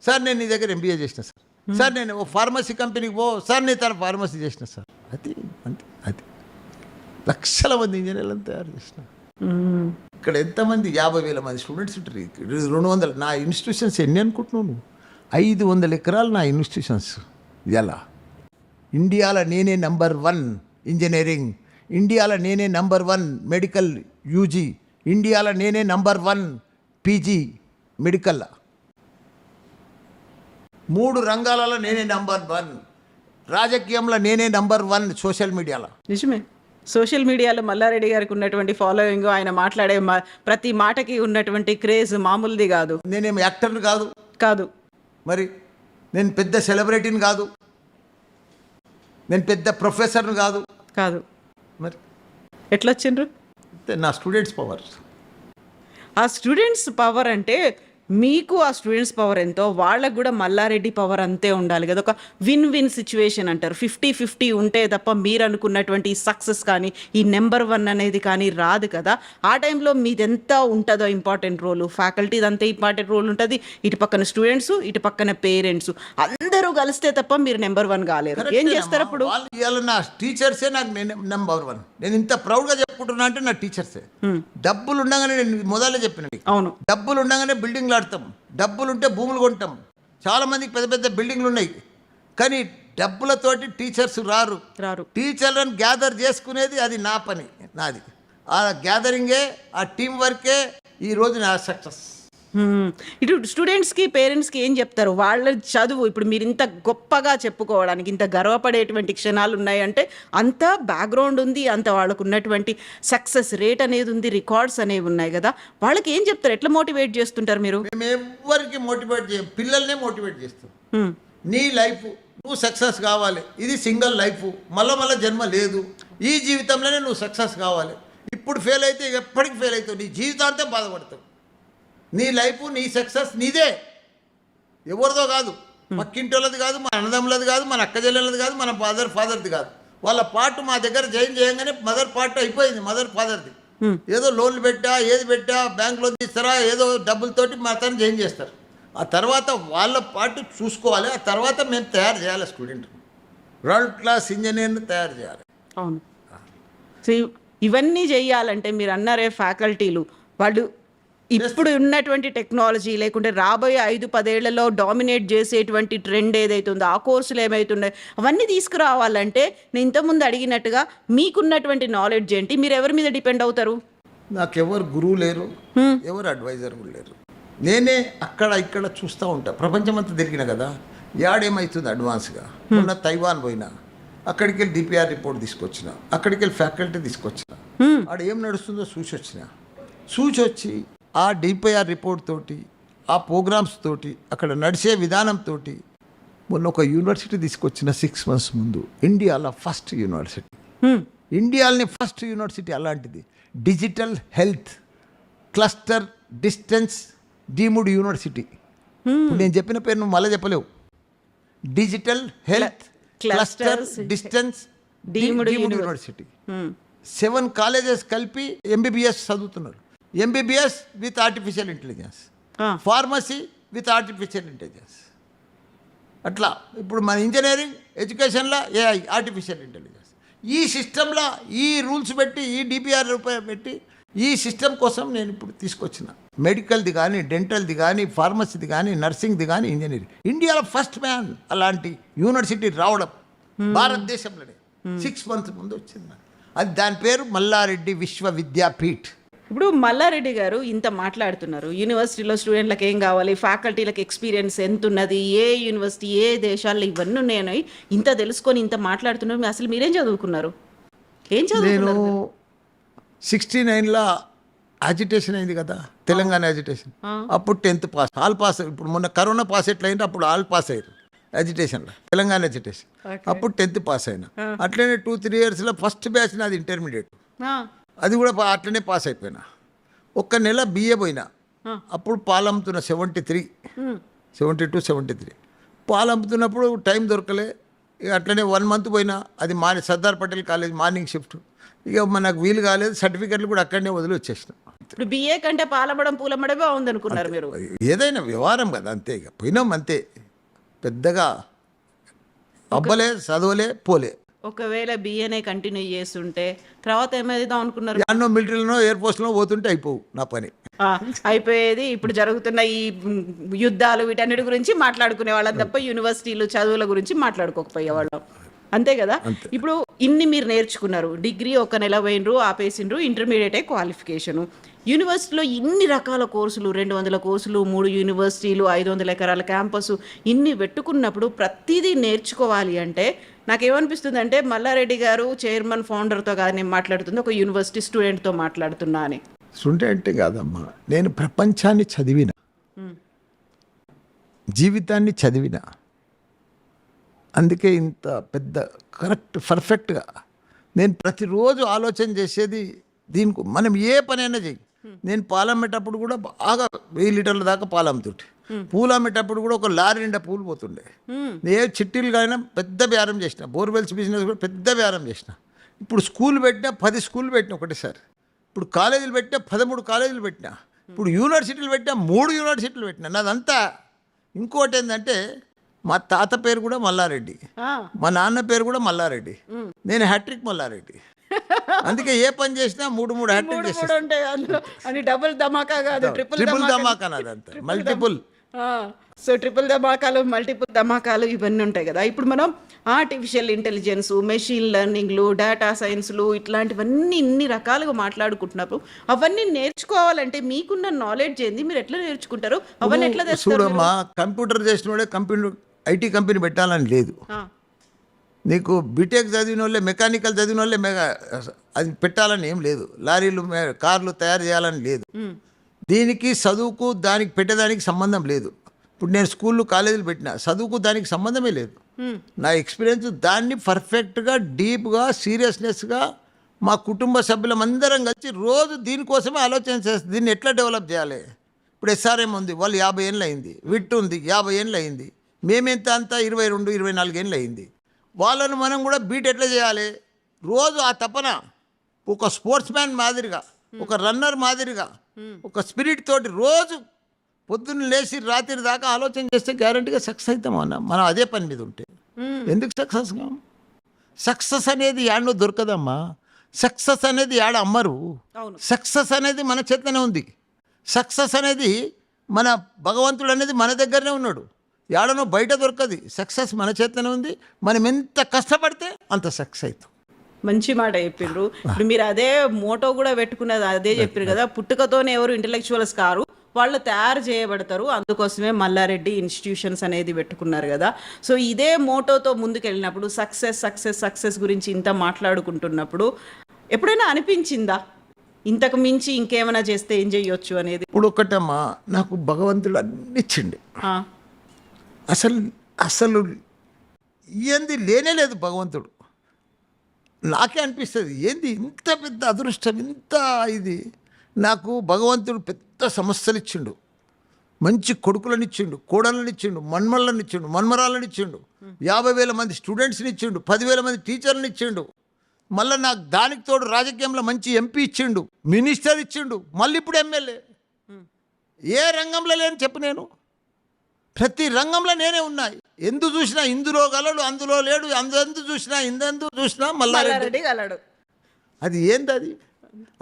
సార్ నేను నీ దగ్గర MBA చేసిన సార్, నేను ఓ ఫార్మసీ కంపెనీకి పో, సార్ నేను తన ఫార్మసీ చేసిన సార్. అది అంతే. అది లక్షల మంది ఇంజనీర్లను తయారు చేసిన. ఇక్కడ ఎంతమంది 50,000 మంది స్టూడెంట్స్ ఉంటారు. 200 నా ఇన్స్టిట్యూషన్స్ ఎన్ని అనుకుంటున్నావు నువ్వు? 500 ఎకరాలు నా ఇన్స్టిట్యూషన్స్. ఎలా ఇండియాలో నేనే నంబర్ 1 ఇంజనీరింగ్, ఇండియాలో నేనే నంబర్ 1 మెడికల్ UG, ఇండియాలో నేనే నంబర్ 1 PG మెడికల్. 3 రంగాలలో నేనే నంబర్ 1. రాజకీయంలో నేనే నంబర్ 1 సోషల్ మీడియాలో. నిజమే. సోషల్ మీడియాలో మల్లారెడ్డి గారికి ఉన్నటువంటి ఫాలోయింగ్, ఆయన మాట్లాడే ప్రతి మాటకి ఉన్నటువంటి క్రేజ్ మామూలుది కాదు. నేనేం యాక్టర్ని కాదు, కాదు మరి నేను పెద్ద సెలబ్రిటీని కాదు, నేను పెద్ద ప్రొఫెసర్ని కాదు, కాదు మరి ఎట్లా వచ్చిండ్రు? నా స్టూడెంట్స్ పవర్. ఆ స్టూడెంట్స్ పవర్ అంటే మీకు ఆ స్టూడెంట్స్ పవర్ ఎంతో వాళ్ళకు కూడా మల్లారెడ్డి పవర్ అంతే ఉండాలి కదా. ఒక విన్ విన్ సిచ్యువేషన్ అంటారు. 50-50 ఉంటే తప్ప మీరు అనుకున్నటువంటి సక్సెస్ కానీ ఈ నెంబర్ 1 అనేది కానీ రాదు కదా. ఆ టైంలో మీదెంత ఉంటుందో ఇంపార్టెంట్ రోలు, ఫ్యాకల్టీది అంతే ఇంపార్టెంట్ రోల్ ఉంటుంది. ఇటు పక్కన స్టూడెంట్స్, ఇటు పక్కన పేరెంట్స్ అందరూ కలిస్తే తప్ప మీరు నెంబర్ 1 కాలేరు. ఏం చేస్తారు అప్పుడు? వాళ్ళు ఇవాళ నా టీచర్సే నాకు నెంబర్ 1. నేను ఇంత ప్రౌడ్గా చెప్పుకుంటున్నా అంటే నా టీచర్సే. డబ్బులు ఉండగానే, నేను మొదలే చెప్పిన, అవును, డబ్బులు ఉండగానే బిల్డింగ్లు ఆడతాం, డబ్బులు ఉంటే భూములు కొంటాం. చాలా మందికి పెద్ద పెద్ద బిల్డింగ్లు ఉన్నాయి, కానీ డబ్బులతోటి టీచర్స్ రారు. టీచర్లను గ్యాదర్ చేసుకునేది అది నా పని, నాది. ఆ గ్యాదరింగే, ఆ టీం వర్కే ఈరోజు నా సక్సెస్. ఇటు స్టూడెంట్స్కి పేరెంట్స్కి ఏం చెప్తారు? వాళ్ళ చదువు ఇప్పుడు మీరు ఇంత గొప్పగా చెప్పుకోవడానికి, ఇంత గర్వపడేటువంటి క్షణాలు ఉన్నాయంటే అంత బ్యాక్గ్రౌండ్ ఉంది, అంత వాళ్ళకు ఉన్నటువంటి సక్సెస్ రేట్ అనేది ఉంది, రికార్డ్స్ అనేవి ఉన్నాయి కదా. వాళ్ళకి ఏం చెప్తారు? ఎట్లా మోటివేట్ చేస్తుంటారు మీరు? మేము ఎవరికి మోటివేట్ చేయం, పిల్లల్నే మోటివేట్ చేస్తాం. నీ లైఫ్ నువ్వు సక్సెస్ కావాలి, ఇది సింగిల్ లైఫ్, మళ్ళా జన్మ లేదు, ఈ జీవితంలోనే నువ్వు సక్సెస్ కావాలి. ఇప్పుడు ఫెయిల్ అయితే ఎప్పటికి ఫెయిల్ అవుతావు, నీ జీవితాంతం బాధపడతావు. నీ లైఫ్, నీ సక్సెస్ నీదే, ఎవరిదో కాదు, పక్కింటోళ్ళది కాదు, మన అన్నదమ్ములది కాదు, మన అక్క చెల్లెలది కాదు, మన ఫాదర్ది కాదు. వాళ్ళ పార్ట్ మా దగ్గర జాయిన్ చేయగానే మదర్ పార్ట్ అయిపోయింది, మదర్ ఫాదర్ది. ఏదో లోన్లు పెట్టా, ఏది పెట్టా, బ్యాంక్ లోన్ తీస్తారా, ఏదో డబ్బులతోటి మా తను జాయిన్ చేస్తారు. ఆ తర్వాత వాళ్ళ పార్ట్ చూసుకోవాలి. ఆ తర్వాత మేము తయారు చేయాలి స్టూడెంట్, వరల్డ్ క్లాస్ ఇంజనీర్ని తయారు చేయాలి. అవును. సో ఇవన్నీ చేయాలంటే మీరు అన్నారే ఫ్యాకల్టీలు, వాళ్ళు ఇప్పుడు ఉన్నటువంటి టెక్నాలజీ లేకుంటే రాబోయే 5-10 ఏళ్లలో డామినేట్ చేసేటువంటి ట్రెండ్ ఏదైతే ఉందో, ఆ కోర్సులు ఏమైతున్నాయి అవన్నీ తీసుకురావాలంటే నేను ఇంతకుముందు అడిగినట్టుగా మీకున్నటువంటి నాలెడ్జ్ ఏంటి? మీరు ఎవరి మీద డిపెండ్ అవుతారు? నాకెవరు గురువు లేరు, ఎవరు అడ్వైజర్ లేరు. నేనే అక్కడ ఇక్కడ చూస్తూ ఉంటా. ప్రపంచమంతా తిరిగిన కదా, యాడేమవుతుంది అడ్వాన్స్గా. మొన్న తైవాన్ పోయినా, అక్కడికి వెళ్ళి డిపిఆర్ రిపోర్ట్ తీసుకొచ్చిన, అక్కడికి వెళ్ళి ఫ్యాకల్టీ తీసుకొచ్చిన, ఆడ ఏం నడుస్తుందో చూసొచ్చి ఆ డిపిఆర్ రిపోర్ట్ తోటి, ఆ ప్రోగ్రామ్స్ తోటి, అక్కడ నడిచే విధానంతో మొన్న ఒక యూనివర్సిటీ తీసుకొచ్చిన 6 months ముందు. ఇండియాలో ఫస్ట్ యూనివర్సిటీ, ఇండియాలోని ఫస్ట్ యూనివర్సిటీ అలాంటిది. Digital health cluster distance deemed university. నేను చెప్పిన పేరు నువ్వు మళ్ళీ చెప్పలేవు. Digital health cluster distance deemed university. 7 colleges కలిపి MBBS చదువుతున్నారు. MBBS with artificial intelligence, pharmacy with artificial intelligence. అట్లా ఇప్పుడు మన ఇంజనీరింగ్ ఎడ్యుకేషన్లో AI ఆర్టిఫిషియల్ ఇంటెలిజెన్స్. ఈ సిస్టంలో ఈ రూల్స్ పెట్టి, ఈ డిపిఆర్ పెట్టి, ఈ సిస్టమ్ కోసం నేను ఇప్పుడు తీసుకొచ్చిన. మెడికల్ది కానీ, డెంటల్ది కానీ, ఫార్మసీది కానీ, నర్సింగ్ది కానీ, ఇంజనీరింగ్. ఇండియాలో ఫస్ట్ మ్యాన్ అలాంటి యూనివర్సిటీ రావడం భారతదేశంలోనే 6 months ముందు వచ్చింది. అది దాని పేరు మల్లారెడ్డి విశ్వవిద్యాపీఠ్. ఇప్పుడు మల్లారెడ్డి గారు ఇంత మాట్లాడుతున్నారు, యూనివర్సిటీలో స్టూడెంట్లకు ఏం కావాలి, ఫ్యాకల్టీలకు ఎక్స్పీరియన్స్ ఎంత ఉన్నది, ఏ యూనివర్సిటీ ఏ దేశాల్లో ఇవన్నీ ఉన్నాయి, ఇంత తెలుసుకొని ఇంత మాట్లాడుతున్నారు. అసలు మీరేం చదువుకున్నారు? ఏం చదువుకున్నారు? నేను 69లో యాజిటేషన్ అయింది కదా, తెలంగాణ యాజిటేషన్. అప్పుడు 10th పాస్, ఆల్ పాస్. ఇప్పుడు మొన్న కరోనా పాస్ ఎట్లయింది, అప్పుడు ఆల్ పాస్ అయ్యారు యాజిటేషన్లో, తెలంగాణ యాజిటేషన్. అప్పుడు 10th పాస్ అయినా. అట్లనే 2-3 yearsలో ఫస్ట్ బ్యాచ్ నాది ఇంటర్మీడియట్, అది కూడా అట్లనే పాస్ అయిపోయినా. 1 నెల BA పోయినా. అప్పుడు పాలు అమ్ముతున్నా 72-73 పాలు అమ్ముతున్నప్పుడు టైం దొరకలే. ఇక అట్లనే 1 month పోయినా. అది Sardar Patel college morning shift. ఇక మనకు వీలు కాలేదు, సర్టిఫికెట్లు కూడా అక్కడనే వదిలి వచ్చేసిన. ఇప్పుడు BA కంటే పాలమ్మడం పూలమ్మడే బాగుంది అనుకున్నారు మీరు? ఏదైనా వ్యవహారం కదా, అంతే. ఇక పోయినాం అంతే, పెద్దగా అబ్బలే, చదవలే, పోలే. ఒకవేళ BAనే కంటిన్యూ చేస్తుంటే తర్వాత ఏమైదాం అనుకున్నారు? అన్నో మిలిటరీలోనో ఎయిర్ ఫోర్స్లో పోతుంటే అయిపోవు నా పని, అయిపోయేది. ఇప్పుడు జరుగుతున్న ఈ యుద్ధాలు వీటన్నిటి గురించి మాట్లాడుకునే వాళ్ళం తప్ప యూనివర్సిటీలు చదువుల గురించి మాట్లాడుకోకపోయేవాళ్ళం, అంతే కదా. ఇప్పుడు ఇన్ని మీరు నేర్చుకున్నారు, డిగ్రీ 1 నెల పోయినరు, ఆపేసిండ్రు, ఇంటర్మీడియట్ క్వాలిఫికేషను. యూనివర్సిటీలో ఇన్ని రకాల కోర్సులు, 200 కోర్సులు, 3 యూనివర్సిటీలు, 500 ఎకరాల క్యాంపస్, ఇన్ని పెట్టుకున్నప్పుడు ప్రతిదీ నేర్చుకోవాలి అంటే నాకేమనిపిస్తుంది అంటే మల్లారెడ్డి గారు చైర్మన్ ఫౌండర్తో కాదు నేను మాట్లాడుతుంది, ఒక యూనివర్సిటీ స్టూడెంట్తో మాట్లాడుతున్నా అని. స్టూడెంట్ కాదమ్మా, నేను ప్రపంచాన్ని చదివిన, జీవితాన్ని చదివిన, అందుకే ఇంత పెద్ద కరెక్ట్ పర్ఫెక్ట్గా నేను ప్రతిరోజు ఆలోచన చేసేది దీనికి. మనం ఏ పనైనా చెయ్యి. నేను పాలు అమ్మేటప్పుడు కూడా బాగా 1000 లీటర్ల దాకా పాలు అమ్ముతుంటే, పూలు అమ్మేటప్పుడు కూడా ఒక లారీ నిండా పూలు పోతుండే. ఏ చిట్టీలు కానీ పెద్ద బేరం చేసిన, బోర్వెల్స్ బిజినెస్ కూడా పెద్ద బేరం చేసిన. ఇప్పుడు స్కూల్ పెట్టినా 10 స్కూల్ పెట్టినా ఒకటేసారి. ఇప్పుడు కాలేజీలు పెట్టినా 13 కాలేజీలు పెట్టినా. ఇప్పుడు యూనివర్సిటీలు పెట్టినా 3 యూనివర్సిటీలు పెట్టినా. నాదంతా. ఇంకోటి ఏంటంటే మా తాత పేరు కూడా మల్లారెడ్డి, మా నాన్న పేరు కూడా మల్లారెడ్డి, నేను హ్యాట్రిక్ మల్లారెడ్డి. అందుకే ఏ పని చేసినా 3 హ్యాట్రిక్ చేసేస్తాను. అని డబుల్ ధమాకా కాదు, ట్రిపుల్ ధమాకా నాదంతా, మల్టిపుల్. సో ట్రిపుల్ ధమాకాలు, మల్టిపుల్ ధమాకాలు ఇవన్నీ ఉంటాయి కదా. ఇప్పుడు మనం ఆర్టిఫిషియల్ ఇంటెలిజెన్స్, మెషిన్ లెర్నింగ్లు, డేటా సైన్స్లు ఇట్లాంటివన్నీ ఇన్ని రకాలుగా మాట్లాడుకుంటున్నప్పుడు అవన్నీ నేర్చుకోవాలంటే మీకున్న నాలెడ్జ్ ఏంది, మీరు ఎట్లా నేర్చుకుంటారు, అవన్నీ ఎట్లా తెస్తారు? చూడమ్మా, కంప్యూటర్ చేసిన వాడే కంప్యూటర్ ఐటీ కంపెనీ పెట్టాలని లేదు. నీకు బీటెక్ చదివిన వాళ్ళే, మెకానికల్ చదివిన వాళ్ళే అది పెట్టాలని ఏం లేదు. లారీలు, కార్లు తయారు చేయాలని లేదు. దీనికి చదువుకు దానికి పెట్టేదానికి సంబంధం లేదు. ఇప్పుడు నేను స్కూళ్ళు కాలేజీలు పెట్టినా, చదువుకు దానికి సంబంధమే లేదు. నా ఎక్స్పీరియన్స్ దాన్ని పర్ఫెక్ట్గా, డీప్గా, సీరియస్నెస్గా మా కుటుంబ సభ్యులమందరం కలిసి రోజు దీనికోసమే ఆలోచన చేస్తుంది. దీన్ని ఎట్లా డెవలప్ చేయాలి. ఇప్పుడు ఎస్ఆర్ఎం ఉంది, వాళ్ళు 50 ఏళ్ళు అయింది. విట్ ఉంది, 50 ఏళ్ళు అయింది. మేమెంత అంతా 22, 24 ఏళ్ళు అయింది. వాళ్ళను మనం కూడా బీట్ ఎట్లా చేయాలి. రోజు ఆ తపన ఒక స్పోర్ట్స్ మ్యాన్ మాదిరిగా, ఒక రన్నర్ మాదిరిగా, ఒక స్పిరిట్ తోటి రోజు పొద్దున్న లేచి రాత్రి దాకా ఆలోచన చేస్తే గ్యారంటీగా సక్సెస్ అవుతాం అన్న. మనం అదే పని మీద ఉంటే ఎందుకు సక్సెస్ కాం? సక్సెస్ అనేది యాడనో దొరకదమ్మా. సక్సెస్ అనేది యాడ అమ్మరు. సక్సెస్ అనేది మన చేతనే ఉంది. సక్సెస్ అనేది మన భగవంతుడు అనేది మన దగ్గరనే ఉన్నాడు. యాడనో బయట దొరకది. సక్సెస్ మన చేతనే ఉంది. మనం ఎంత కష్టపడితే అంత సక్సెస్ అవుతాం. మంచి మాట చెప్పిండ్రు. ఇప్పుడు మీరు అదే మోటో కూడా పెట్టుకున్నది అదే చెప్పారు కదా, పుట్టుకతోనే ఎవరు ఇంటెలెక్చువల్స్ కారు, వాళ్ళు తయారు చేయబడతారు. అందుకోసమే మల్లారెడ్డి ఇన్స్టిట్యూషన్స్ అనేది పెట్టుకున్నారు కదా. సో ఇదే మోటోతో ముందుకెళ్ళినప్పుడు సక్సెస్ సక్సెస్ సక్సెస్ గురించి ఇంత మాట్లాడుకుంటున్నప్పుడు ఎప్పుడైనా అనిపించిందా ఇంతకు మించి ఇంకేమైనా చేస్తే ఏం చేయొచ్చు అనేది? ఇప్పుడు ఒకటమ్మా, నాకు భగవంతుడు అన్ని ఇచ్చిండు. అసలు అసలు ఏంది లేనే లేదు భగవంతుడు. నాకే అనిపిస్తుంది ఏంది ఇంత పెద్ద అదృష్టం, ఇంత ఇది. నాకు భగవంతుడు పెద్ద సమస్యలు ఇచ్చిండు. మంచి కొడుకులను ఇచ్చిండు, కోడళ్ళని ఇచ్చిండు, మన్మళ్ళని ఇచ్చిండు, మన్మరాలను ఇచ్చిండు, 50,000 మంది స్టూడెంట్స్ని ఇచ్చిండు, 10,000 మంది టీచర్లను ఇచ్చిండు. మళ్ళీ నాకు దానికి తోడు రాజకీయంలో మంచి ఎంపీ ఇచ్చిండు, మినిస్టర్ ఇచ్చిండు, మళ్ళీ ఇప్పుడు ఎమ్మెల్యే. ఏ రంగంలో లేని చెప్పు, నేను ప్రతి రంగంలో నేనే ఉన్నాయి. ఎందు చూసినా ఇందులో గలడు, అందులో లేడు, అందు చూసినా ఇందు చూసినా మల్లారెడ్డి గలడు. అది ఏంది అది?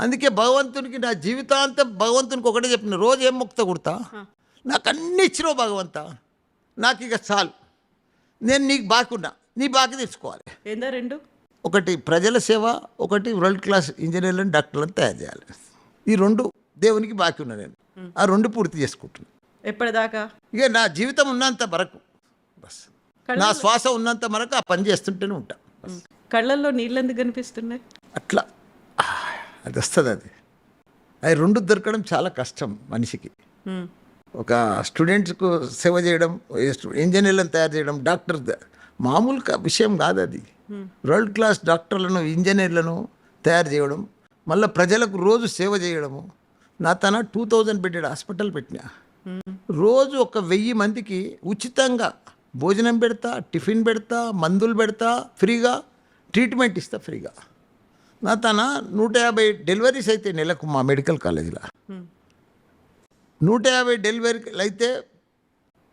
అందుకే భగవంతునికి నా జీవితాంతం భగవంతునికి ఒకటే చెప్పిన, రోజు ఏం ముక్త కుడతా, నాకు అన్ని ఇచ్చినావు భగవంత, నాకు ఇక చాలు, నేను నీకు బాకున్నా, నీ బాకి తెచ్చుకోవాలి. ఏందా రెండు? ఒకటి ప్రజల సేవ, ఒకటి వరల్డ్ క్లాస్ ఇంజనీర్లను, డాక్టర్లను తయారు చేయాలి. ఈ 2 దేవునికి బాకి ఉన్నా. నేను ఆ 2 పూర్తి చేసుకుంటున్నాను. ఎప్పటిదాకా? ఇక నా జీవితం ఉన్నంత వరకు, బస్ నా శ్వాస ఉన్నంత వరకు ఆ పని చేస్తుంటేనే ఉంటా. కళ్ళల్లో నీళ్ళు ఎందుకు కనిపిస్తున్నాయి? అట్లా అది వస్తుంది. అది 2 దొరకడం చాలా కష్టం మనిషికి. ఒక స్టూడెంట్స్కు సేవ చేయడం, ఇంజనీర్లను తయారు చేయడం, డాక్టర్ మామూలు విషయం కాదు అది. వరల్డ్ క్లాస్ డాక్టర్లను, ఇంజనీర్లను తయారు చేయడం, మళ్ళీ ప్రజలకు రోజు సేవ చేయడము. నా తన 2000 బెడ్డెడ్ హాస్పిటల్ పెట్టినా. రోజు 1000 మందికి ఉచితంగా భోజనం పెడతా, టిఫిన్ పెడతా, మందులు పెడతా, ఫ్రీగా ట్రీట్మెంట్ ఇస్తా ఫ్రీగా. నా తన 150 డెలివరీస్ అయితే నెలకు మా మెడికల్ కాలేజీలో 150 డెలివరీలు అయితే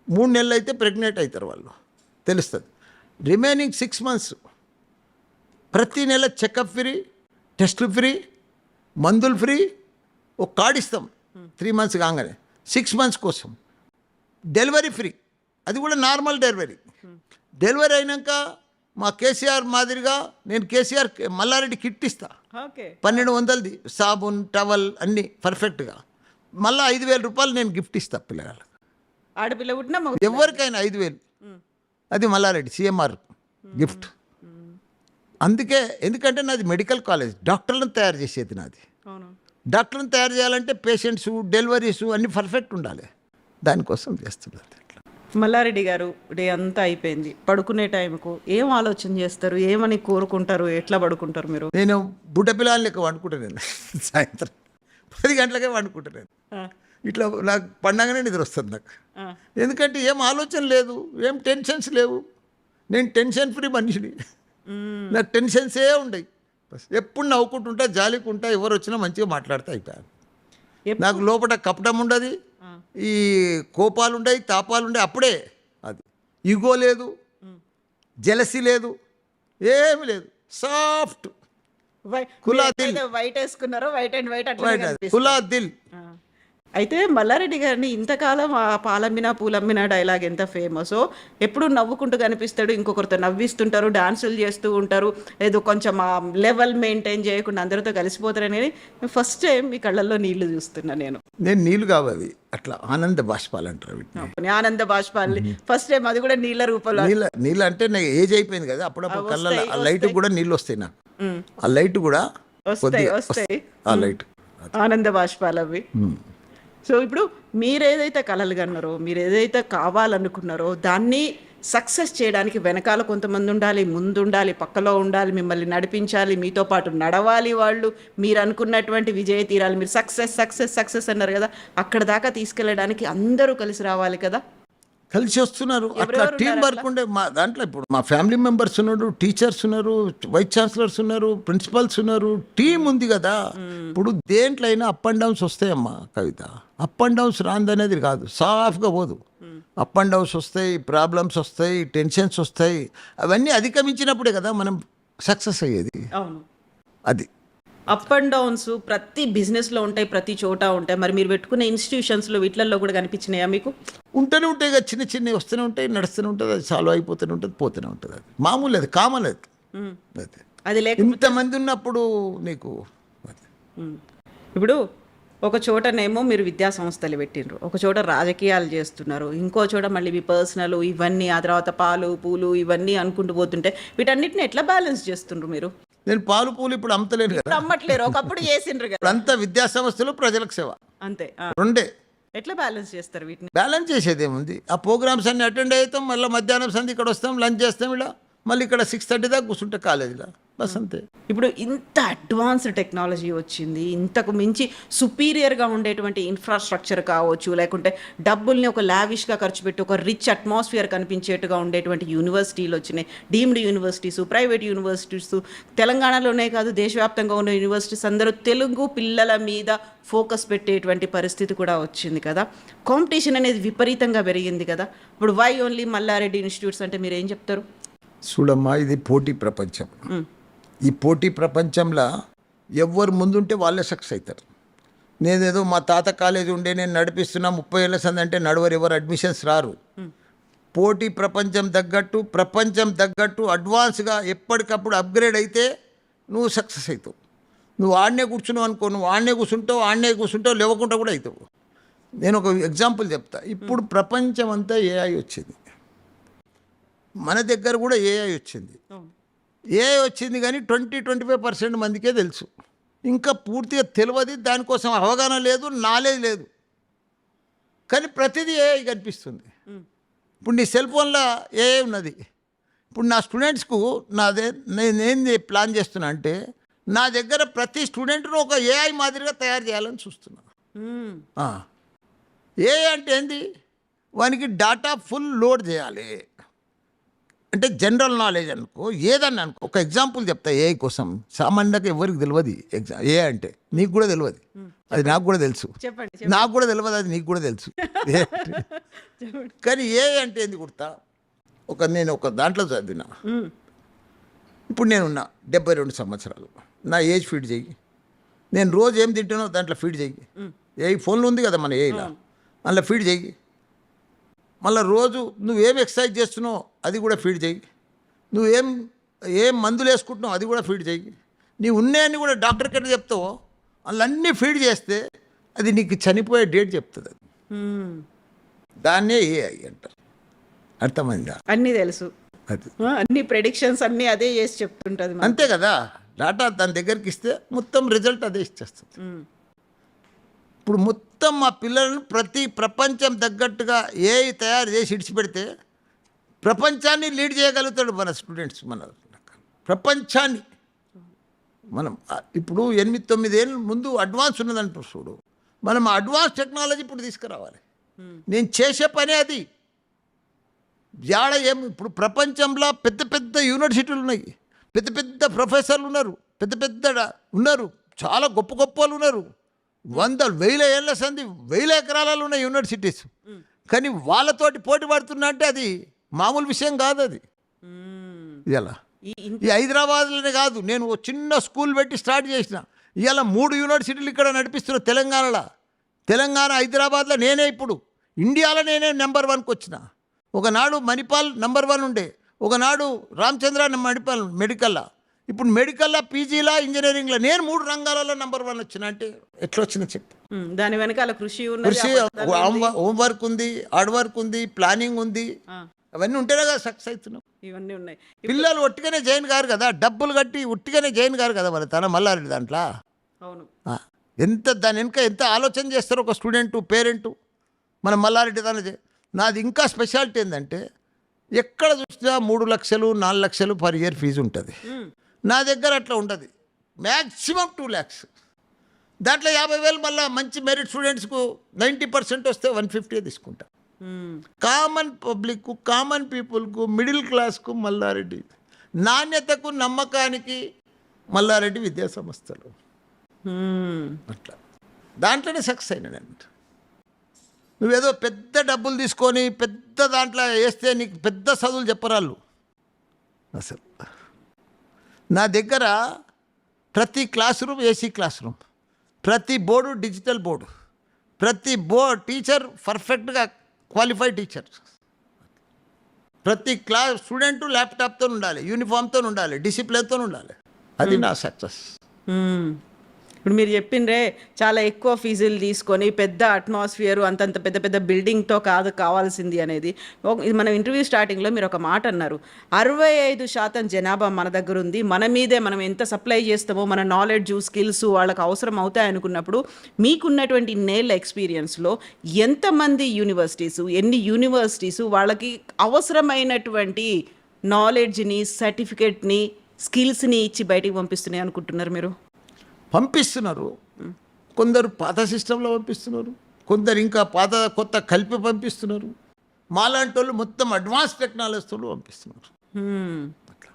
3 నెలలు అయితే ప్రెగ్నెంట్ అవుతారు వాళ్ళు, తెలుస్తుంది. రిమైనింగ్ 6 మంత్స్ ప్రతి నెల చెకప్ ఫ్రీ, టెస్టులు ఫ్రీ, మందులు ఫ్రీ. ఒక కార్డు ఇస్తాం 3 మంత్స్ కాగానే. 6 మంత్స్ కోసం డెలివరీ ఫ్రీ, అది కూడా నార్మల్ డెలివరీ. డెలివరీ అయినాక మా కేసీఆర్ మాదిరిగా నేను కేసీఆర్ మల్లారెడ్డి కిట్ ఇస్తా, 1200ది సాబున్, టవల్ అన్నీ పర్ఫెక్ట్గా. మళ్ళీ 5,000 రూపాయలు నేను గిఫ్ట్ ఇస్తా పిల్లగాళ్ళకి. ఆడపిల్ల పుట్టినా ఎవరికైనా 5,000, అది మల్లారెడ్డి సిఎంఆర్ గిఫ్ట్. అందుకే ఎందుకంటే నాది మెడికల్ కాలేజ్, డాక్టర్లను తయారు చేసేది నాది. అవును. డాక్టర్లను తయారు చేయాలంటే పేషెంట్స్, డెలివరీస్ అన్నీ పర్ఫెక్ట్ ఉండాలి. దానికోసం చేస్తున్నారు. మల్లారెడ్డి గారు, డే అంతా అయిపోయింది, పడుకునే టైంకు ఏం ఆలోచన చేస్తారు, ఏమని కోరుకుంటారు, ఎట్లా పడుకుంటారు మీరు? నేను బుడ్డ పిల్లల లెక్క వండుకుంటాను. నేను సాయంత్రం 10 గంటలకే వండుకుంటాను. నేను ఇట్లా నాకు పండగానే నిద్ర వస్తుంది నాకు. ఎందుకంటే ఏం ఆలోచన లేదు, ఏం టెన్షన్స్ లేవు. నేను టెన్షన్ ఫ్రీ మనిషిని. నాకు టెన్షన్సే ఉండయి. ఎప్పుడు నవ్వుకుంటుంటా, జాలికుంటా, ఎవరు వచ్చినా మంచిగా మాట్లాడుతూ అయిపోయాను. నాకు లోపల కపటం ఉండదు, ఈ కోపాలు ఉండయి, తాపాలు ఉండయి. అప్పుడే అది ఈగో లేదు, జెలసీ లేదు, ఏమి లేదు. సాఫ్ట్ కులా దిల్, వైట్ వేసుకున్నారో, వైట్ అండ్ వైట్ కులా దిల్. అయితే మల్లారెడ్డి గారిని ఇంతకాలం ఆ పాలమ్మినా పూలమ్మినా డైలాగ్ ఎంత ఫేమసో, ఎప్పుడు నవ్వుకుంటూ కనిపిస్తాడు, ఇంకొకరితో నవ్విస్తుంటారు, డాన్సులు చేస్తూ ఉంటారు, ఏదో కొంచెం ఆ లెవెల్ మెయింటైన్ చేయకుండా అందరితో కలిసిపోతారని ఫస్ట్ టైం మీ కళ్ళల్లో నీళ్లు చూస్తున్నా నేను. నీళ్ళు కావాలి, అట్లా ఆనంద బాష్పాలు అంటారు వీటిని. ఆనంద బాష్పాలు ఫస్ట్ టైం, అది కూడా నీళ్ళ రూపంలో. నీళ్ళు అంటే నాకు ఏజ్ అయిపోయింది కదా, అప్పుడప్పుడు కళ్ళ ఆ లైట్ కూడా నీళ్ళు వస్తాయి నాకు. ఆ లైట్ కూడా వస్తాయి ఆ లైట్ ఆనంద బాష్పాలు అవి. సో ఇప్పుడు మీరు ఏదైతే కలలు కన్నారో, మీరు ఏదైతే కావాలనుకున్నారో, దాన్ని సక్సెస్ చేయడానికి వెనకాల కొంతమంది ఉండాలి, ముందు ఉండాలి, పక్కలో ఉండాలి, మిమ్మల్ని నడిపించాలి, మీతో పాటు నడవాలి వాళ్ళు. మీరు అనుకున్నటువంటి విజయ తీరాలి, మీరు సక్సెస్ సక్సెస్ సక్సెస్ అన్నారు కదా, అక్కడ దాకా తీసుకెళ్ళడానికి అందరూ కలిసి రావాలి కదా. కలిసి వస్తున్నారు. అట్లా టీం వర్క్ ఉండే మా దాంట్లో ఇప్పుడు మా ఫ్యామిలీ మెంబర్స్ ఉన్నారు, టీచర్స్ ఉన్నారు, వైస్ ఛాన్సలర్స్ ఉన్నారు, ప్రిన్సిపల్స్ ఉన్నారు, టీం ఉంది కదా. ఇప్పుడు దేంట్లో అయినా అప్ అండ్ డౌన్స్ వస్తాయమ్మా కవిత. అప్ అండ్ డౌన్స్ రాందనేది కాదు, సాఫ్గా పోదు. అప్ అండ్ డౌన్స్ వస్తాయి, ప్రాబ్లమ్స్ వస్తాయి, టెన్షన్స్ వస్తాయి. అవన్నీ అధిగమించినప్పుడే కదా మనం సక్సెస్ అయ్యేది. అవును, అది అప్ అండ్ డౌన్స్ ప్రతి బిజినెస్లో ఉంటాయి, ప్రతి చోట ఉంటాయి. మరి మీరు పెట్టుకునే ఇన్స్టిట్యూషన్స్లో వీటిల్లో కూడా కనిపించినాయా మీకు? ఉంటూనే ఉంటాయి కదా, చిన్న చిన్నవి వస్తూనే ఉంటాయి, నడుస్తూనే ఉంటుంది, అది సాల్వ్ అయిపోతూనే ఉంటుంది, పోతూనే ఉంటుంది. అది మామూలు, అది కామన్. అది అది లేక ఇంతమంది ఉన్నప్పుడు నీకు ఇప్పుడు ఒక చోటనేమో మీరు విద్యా సంస్థలు పెట్టిండ్రు, ఒక చోట రాజకీయాలు చేస్తున్నారు, ఇంకో చోట మళ్ళీ మీ పర్సనల్ ఇవన్నీ, ఆ తర్వాత పాలు పూలు ఇవన్నీ అనుకుంటూ పోతుంటే వీటన్నిటిని ఎట్లా బ్యాలెన్స్ చేస్తుండ్రు మీరు? నేను పాలు పూలు ఇప్పుడు అమ్మతలేను కదా, అమ్మట్లేరు, ఒకప్పుడు చేసిండ్రు కదా. ఇప్పుడు అంతా విద్యా సంస్థలు, ప్రజలకు సేవ, అంతే. రెండే. ఎట్లా బ్యాలెన్స్ చేస్తారు వీటిని? బ్యాలెన్స్ చేసేది ఏముంది, ఆ ప్రోగ్రామ్స్ అన్ని అటెండ్ అవుతాం, మళ్ళీ మధ్యాహ్నం సంధి ఇక్కడ వస్తాం, లంచ్ చేస్తాం, ఇలా మళ్ళీ ఇక్కడ 6:30 దాకా కూర్చుంటే కాలేజీలో, బస్ అంతే. ఇప్పుడు ఇంత అడ్వాన్స్డ్ టెక్నాలజీ వచ్చింది, ఇంతకు మించి సుపీరియర్గా ఉండేటువంటి ఇన్ఫ్రాస్ట్రక్చర్ కావచ్చు, లేకుంటే డబ్బుల్ని ఒక లావిష్గా ఖర్చు పెట్టి ఒక రిచ్ అట్మాస్ఫియర్ కనిపించేట్టుగా ఉండేటువంటి యూనివర్సిటీలు వచ్చినాయి, డీమ్డ్ యూనివర్సిటీసు, ప్రైవేట్ యూనివర్సిటీసు. తెలంగాణలోనే కాదు, దేశవ్యాప్తంగా ఉన్న యూనివర్సిటీస్ అందరూ తెలుగు పిల్లల మీద ఫోకస్ పెట్టేటువంటి పరిస్థితి కూడా వచ్చింది కదా. కాంపిటీషన్ అనేది విపరీతంగా పెరిగింది కదా. ఇప్పుడు వై ఓన్లీ మల్లారెడ్డి ఇన్స్టిట్యూట్స్ అంటే మీరు ఏం చెప్తారు? చూడమ్మా, ఇది పోటీ ప్రపంచం. ఈ పోటీ ప్రపంచంలో ఎవరు ముందుంటే వాళ్ళే సక్సెస్ అవుతారు. నేనేదో మా తాత కాలేజీ ఉండే నేను నడిపిస్తున్నా 30 ఏళ్ళ సంది అంటే నడవరు, ఎవరు అడ్మిషన్స్ రారు. పోటీ ప్రపంచం తగ్గట్టు అడ్వాన్స్గా ఎప్పటికప్పుడు అప్గ్రేడ్ అయితే నువ్వు సక్సెస్ అవుతావు. నువ్వు ఆడనే కూర్చున్నావు అనుకో, నువ్వు ఆడనే కూర్చుంటావు, లేవకుండా కూడా అవుతావు. నేను ఒక ఎగ్జాంపుల్ చెప్తా. ఇప్పుడు ప్రపంచం అంతా ఏఐ వచ్చింది, మన దగ్గర కూడా ఏఐ వచ్చింది. ఏఐ వచ్చింది కానీ 20-25% మందికే తెలుసు, ఇంకా పూర్తిగా తెలియదు, దానికోసం అవగాహన లేదు, నాలెడ్జ్ లేదు. కానీ ప్రతిదీ ఏఐ కనిపిస్తుంది. ఇప్పుడు నీ సెల్ ఫోన్లో ఏఐ ఉన్నది. ఇప్పుడు నా స్టూడెంట్స్కు నేనేంది ప్లాన్ చేస్తున్నా అంటే, నా దగ్గర ప్రతి స్టూడెంట్ను ఒక ఏఐ మాదిరిగా తయారు చేయాలని చూస్తున్నా. ఏఐ అంటే ఏంది, వానికి డాటా ఫుల్ లోడ్ చేయాలి. అంటే జనరల్ నాలెడ్జ్ అనుకో, ఏదన్నా అనుకో. ఒక ఎగ్జాంపుల్ చెప్తా ఏఐ కోసం. సామాన్యంగా ఎవరికి తెలియదు ఏఐ అంటే, నీకు కూడా తెలియదు, అది నాకు కూడా తెలుసు, నాకు కూడా తెలియదు, అది నీకు కూడా తెలుసు. కానీ ఏఐ అంటే ఏంది గుర్తా? నేను ఒక దాంట్లో చదివినా. ఇప్పుడు నేనున్నా 72 సంవత్సరాలు, నా ఏజ్ ఫీడ్ చెయ్యి, నేను రోజు ఏం తింటానో దాంట్లో ఫీడ్ చెయ్యి. ఏఐ ఫోన్లో ఉంది కదా మన ఏఐలా, అందులో ఫీడ్ చెయ్యి. మళ్ళీ రోజు నువ్వేం ఎక్సర్సైజ్ చేస్తున్నావు అది కూడా ఫీడ్ చెయ్యి. ఏం మందులు వేసుకుంటున్నావు అది కూడా ఫీడ్ చెయ్యి. నీ ఉన్నాయని కూడా డాక్టర్కి ఎట్లా చెప్తావో అన్నీ ఫీడ్ చేస్తే అది నీకు చనిపోయే డేట్ చెప్తుంది. అది దాన్నే ఏఐ అంటారు. అర్థమైందా? అన్నీ తెలుసు. అది అన్ని ప్రెడిక్షన్స్ అన్ని అదే చేసి చెప్తుంటది మనకు. అంతే కదా, డాటా దాని దగ్గరికి ఇస్తే మొత్తం రిజల్ట్ అదే ఇచ్చేస్తుంది. ఉమ్, ఇప్పుడు మొత్తం మా పిల్లలను ప్రతి ప్రపంచం తగ్గట్టుగా ఏఐ తయారు చేసి ఇడిచిపెడితే ప్రపంచాన్ని లీడ్ చేయగలుగుతాడు మన స్టూడెంట్స్. మన ప్రపంచాన్ని మనం ఇప్పుడు 8-9 ఏళ్ళ ముందు అడ్వాన్స్ ఉన్నదంటారు చూడు, మనం అడ్వాన్స్ టెక్నాలజీ ఇప్పుడు తీసుకురావాలి. నేను చేసే పనే అది. జాడ ఇప్పుడు ప్రపంచంలో పెద్ద పెద్ద యూనివర్సిటీలు ఉన్నాయి, పెద్ద పెద్ద ప్రొఫెసర్లు ఉన్నారు, పెద్ద పెద్ద ఉన్నారు, చాలా గొప్ప గొప్ప వాళ్ళు ఉన్నారు. 100,000 ఏళ్ళ సంది 1000 ఎకరాలలో ఉన్న యూనివర్సిటీస్. కానీ వాళ్ళతోటి పోటీ పడుతున్నా అంటే అది మామూలు విషయం కాదు. అది ఇలా ఈ హైదరాబాద్లోనే కాదు, నేను ఓ చిన్న స్కూల్ పెట్టి స్టార్ట్ చేసిన. ఇవాళ 3 యూనివర్సిటీలు ఇక్కడ నడిపిస్తున్నా తెలంగాణలో. తెలంగాణ హైదరాబాద్లో నేనే ఇప్పుడు ఇండియాలో నేనే నెంబర్ 1కి వచ్చిన. ఒకనాడు మణిపాల్ నెంబర్ 1 ఉండే, ఒకనాడు రామచంద్ర మణిపాల్ మెడికల్లో, ఇప్పుడు మెడికల్లో, పీజీలా, ఇంజనీరింగ్లో నేను 3 రంగాలలో నెంబర్ 1 వచ్చిన. అంటే ఎట్లా వచ్చినా చెప్పు. దాని వెనకాల కృషి ఉన్నది, కృషి, హోంవర్క్ ఉంది, హార్డ్ వర్క్ ఉంది, ప్లానింగ్ ఉంది. అవన్నీ ఉంటేనే కదా సక్సెస్ అవుతున్నాం. ఇవన్నీ ఉన్నాయి. పిల్లలు ఒట్టిగానే జాయిన్ కారు కదా, డబ్బులు కట్టి ఒట్టిగానే జాయిన్ కారు కదా వాళ్ళ తన మల్లారెడ్డి దాంట్లో. అవును. ఎంత దాని వెనుక ఎంత ఆలోచన చేస్తారు ఒక స్టూడెంటు, పేరెంటు. మన మల్లారెడ్డి దాని నాది ఇంకా స్పెషాలిటీ ఏంటంటే ఎక్కడ చూసినా 3 లక్షలు 4 లక్షలు పర్ ఇయర్ ఫీజు ఉంటుంది. నా దగ్గర అట్లా ఉండదు. Maximum 2 lakhs. దాంట్లో 50,000 మళ్ళీ మంచి మెరిట్ స్టూడెంట్స్కు 90% వస్తే 150 తీసుకుంటా. కామన్ పబ్లిక్కు, కామన్ పీపుల్కు, మిడిల్ క్లాస్కు మల్లారెడ్డి, నాణ్యతకు నమ్మకానికి మల్లారెడ్డి విద్యా సంస్థలు. అట్లా దాంట్లోనే సక్సెస్ అయినా నేను. నువ్వేదో పెద్ద డబ్బులు తీసుకొని పెద్ద దాంట్లో వేస్తే నీకు పెద్ద చదువులు చెప్పరాళ్ళు. అసలు నా దగ్గర ప్రతి class room AC class room, ప్రతి బోర్డు డిజిటల్ బోర్డు, ప్రతి టీచర్ పర్ఫెక్ట్గా క్వాలిఫైడ్ టీచర్, ప్రతి క్లాస్ స్టూడెంట్ ల్యాప్టాప్తో ఉండాలి, యూనిఫామ్తో ఉండాలి, డిసిప్లిన్తో ఉండాలి. అది నా సక్సెస్. ఇప్పుడు మీరు చెప్పిండ్రే చాలా ఎక్కువ ఫీజులు తీసుకొని పెద్ద అట్మాస్ఫియర్ అంతంత పెద్ద పెద్ద బిల్డింగ్తో కావాల్సింది అనేది. ఇది మనం ఇంటర్వ్యూ స్టార్టింగ్లో మీరు ఒక మాట అన్నారు, 65% జనాభా మన దగ్గర ఉంది, మన మీదే మనం ఎంత సప్లై చేస్తామో మన నాలెడ్జ్, స్కిల్స్ వాళ్ళకి అవసరం అవుతాయి అనుకున్నప్పుడు మీకున్నటువంటి ఇన్నేళ్ళ ఎక్స్పీరియన్స్లో ఎంతమంది యూనివర్సిటీసు, ఎన్ని యూనివర్సిటీసు వాళ్ళకి అవసరమైనటువంటి నాలెడ్జ్ని, సర్టిఫికేట్ని, స్కిల్స్ని ఇచ్చి బయటికి పంపిస్తున్నాయి అనుకుంటున్నారు మీరు? పంపిస్తున్నారు. కొందరు పాత సిస్టంలో పంపిస్తున్నారు, కొందరు ఇంకా పాత కొత్త కలిపి పంపిస్తున్నారు. మాలాంటి వాళ్ళు మొత్తం అడ్వాన్స్ టెక్నాలజీతో పంపిస్తున్నారు. అట్లా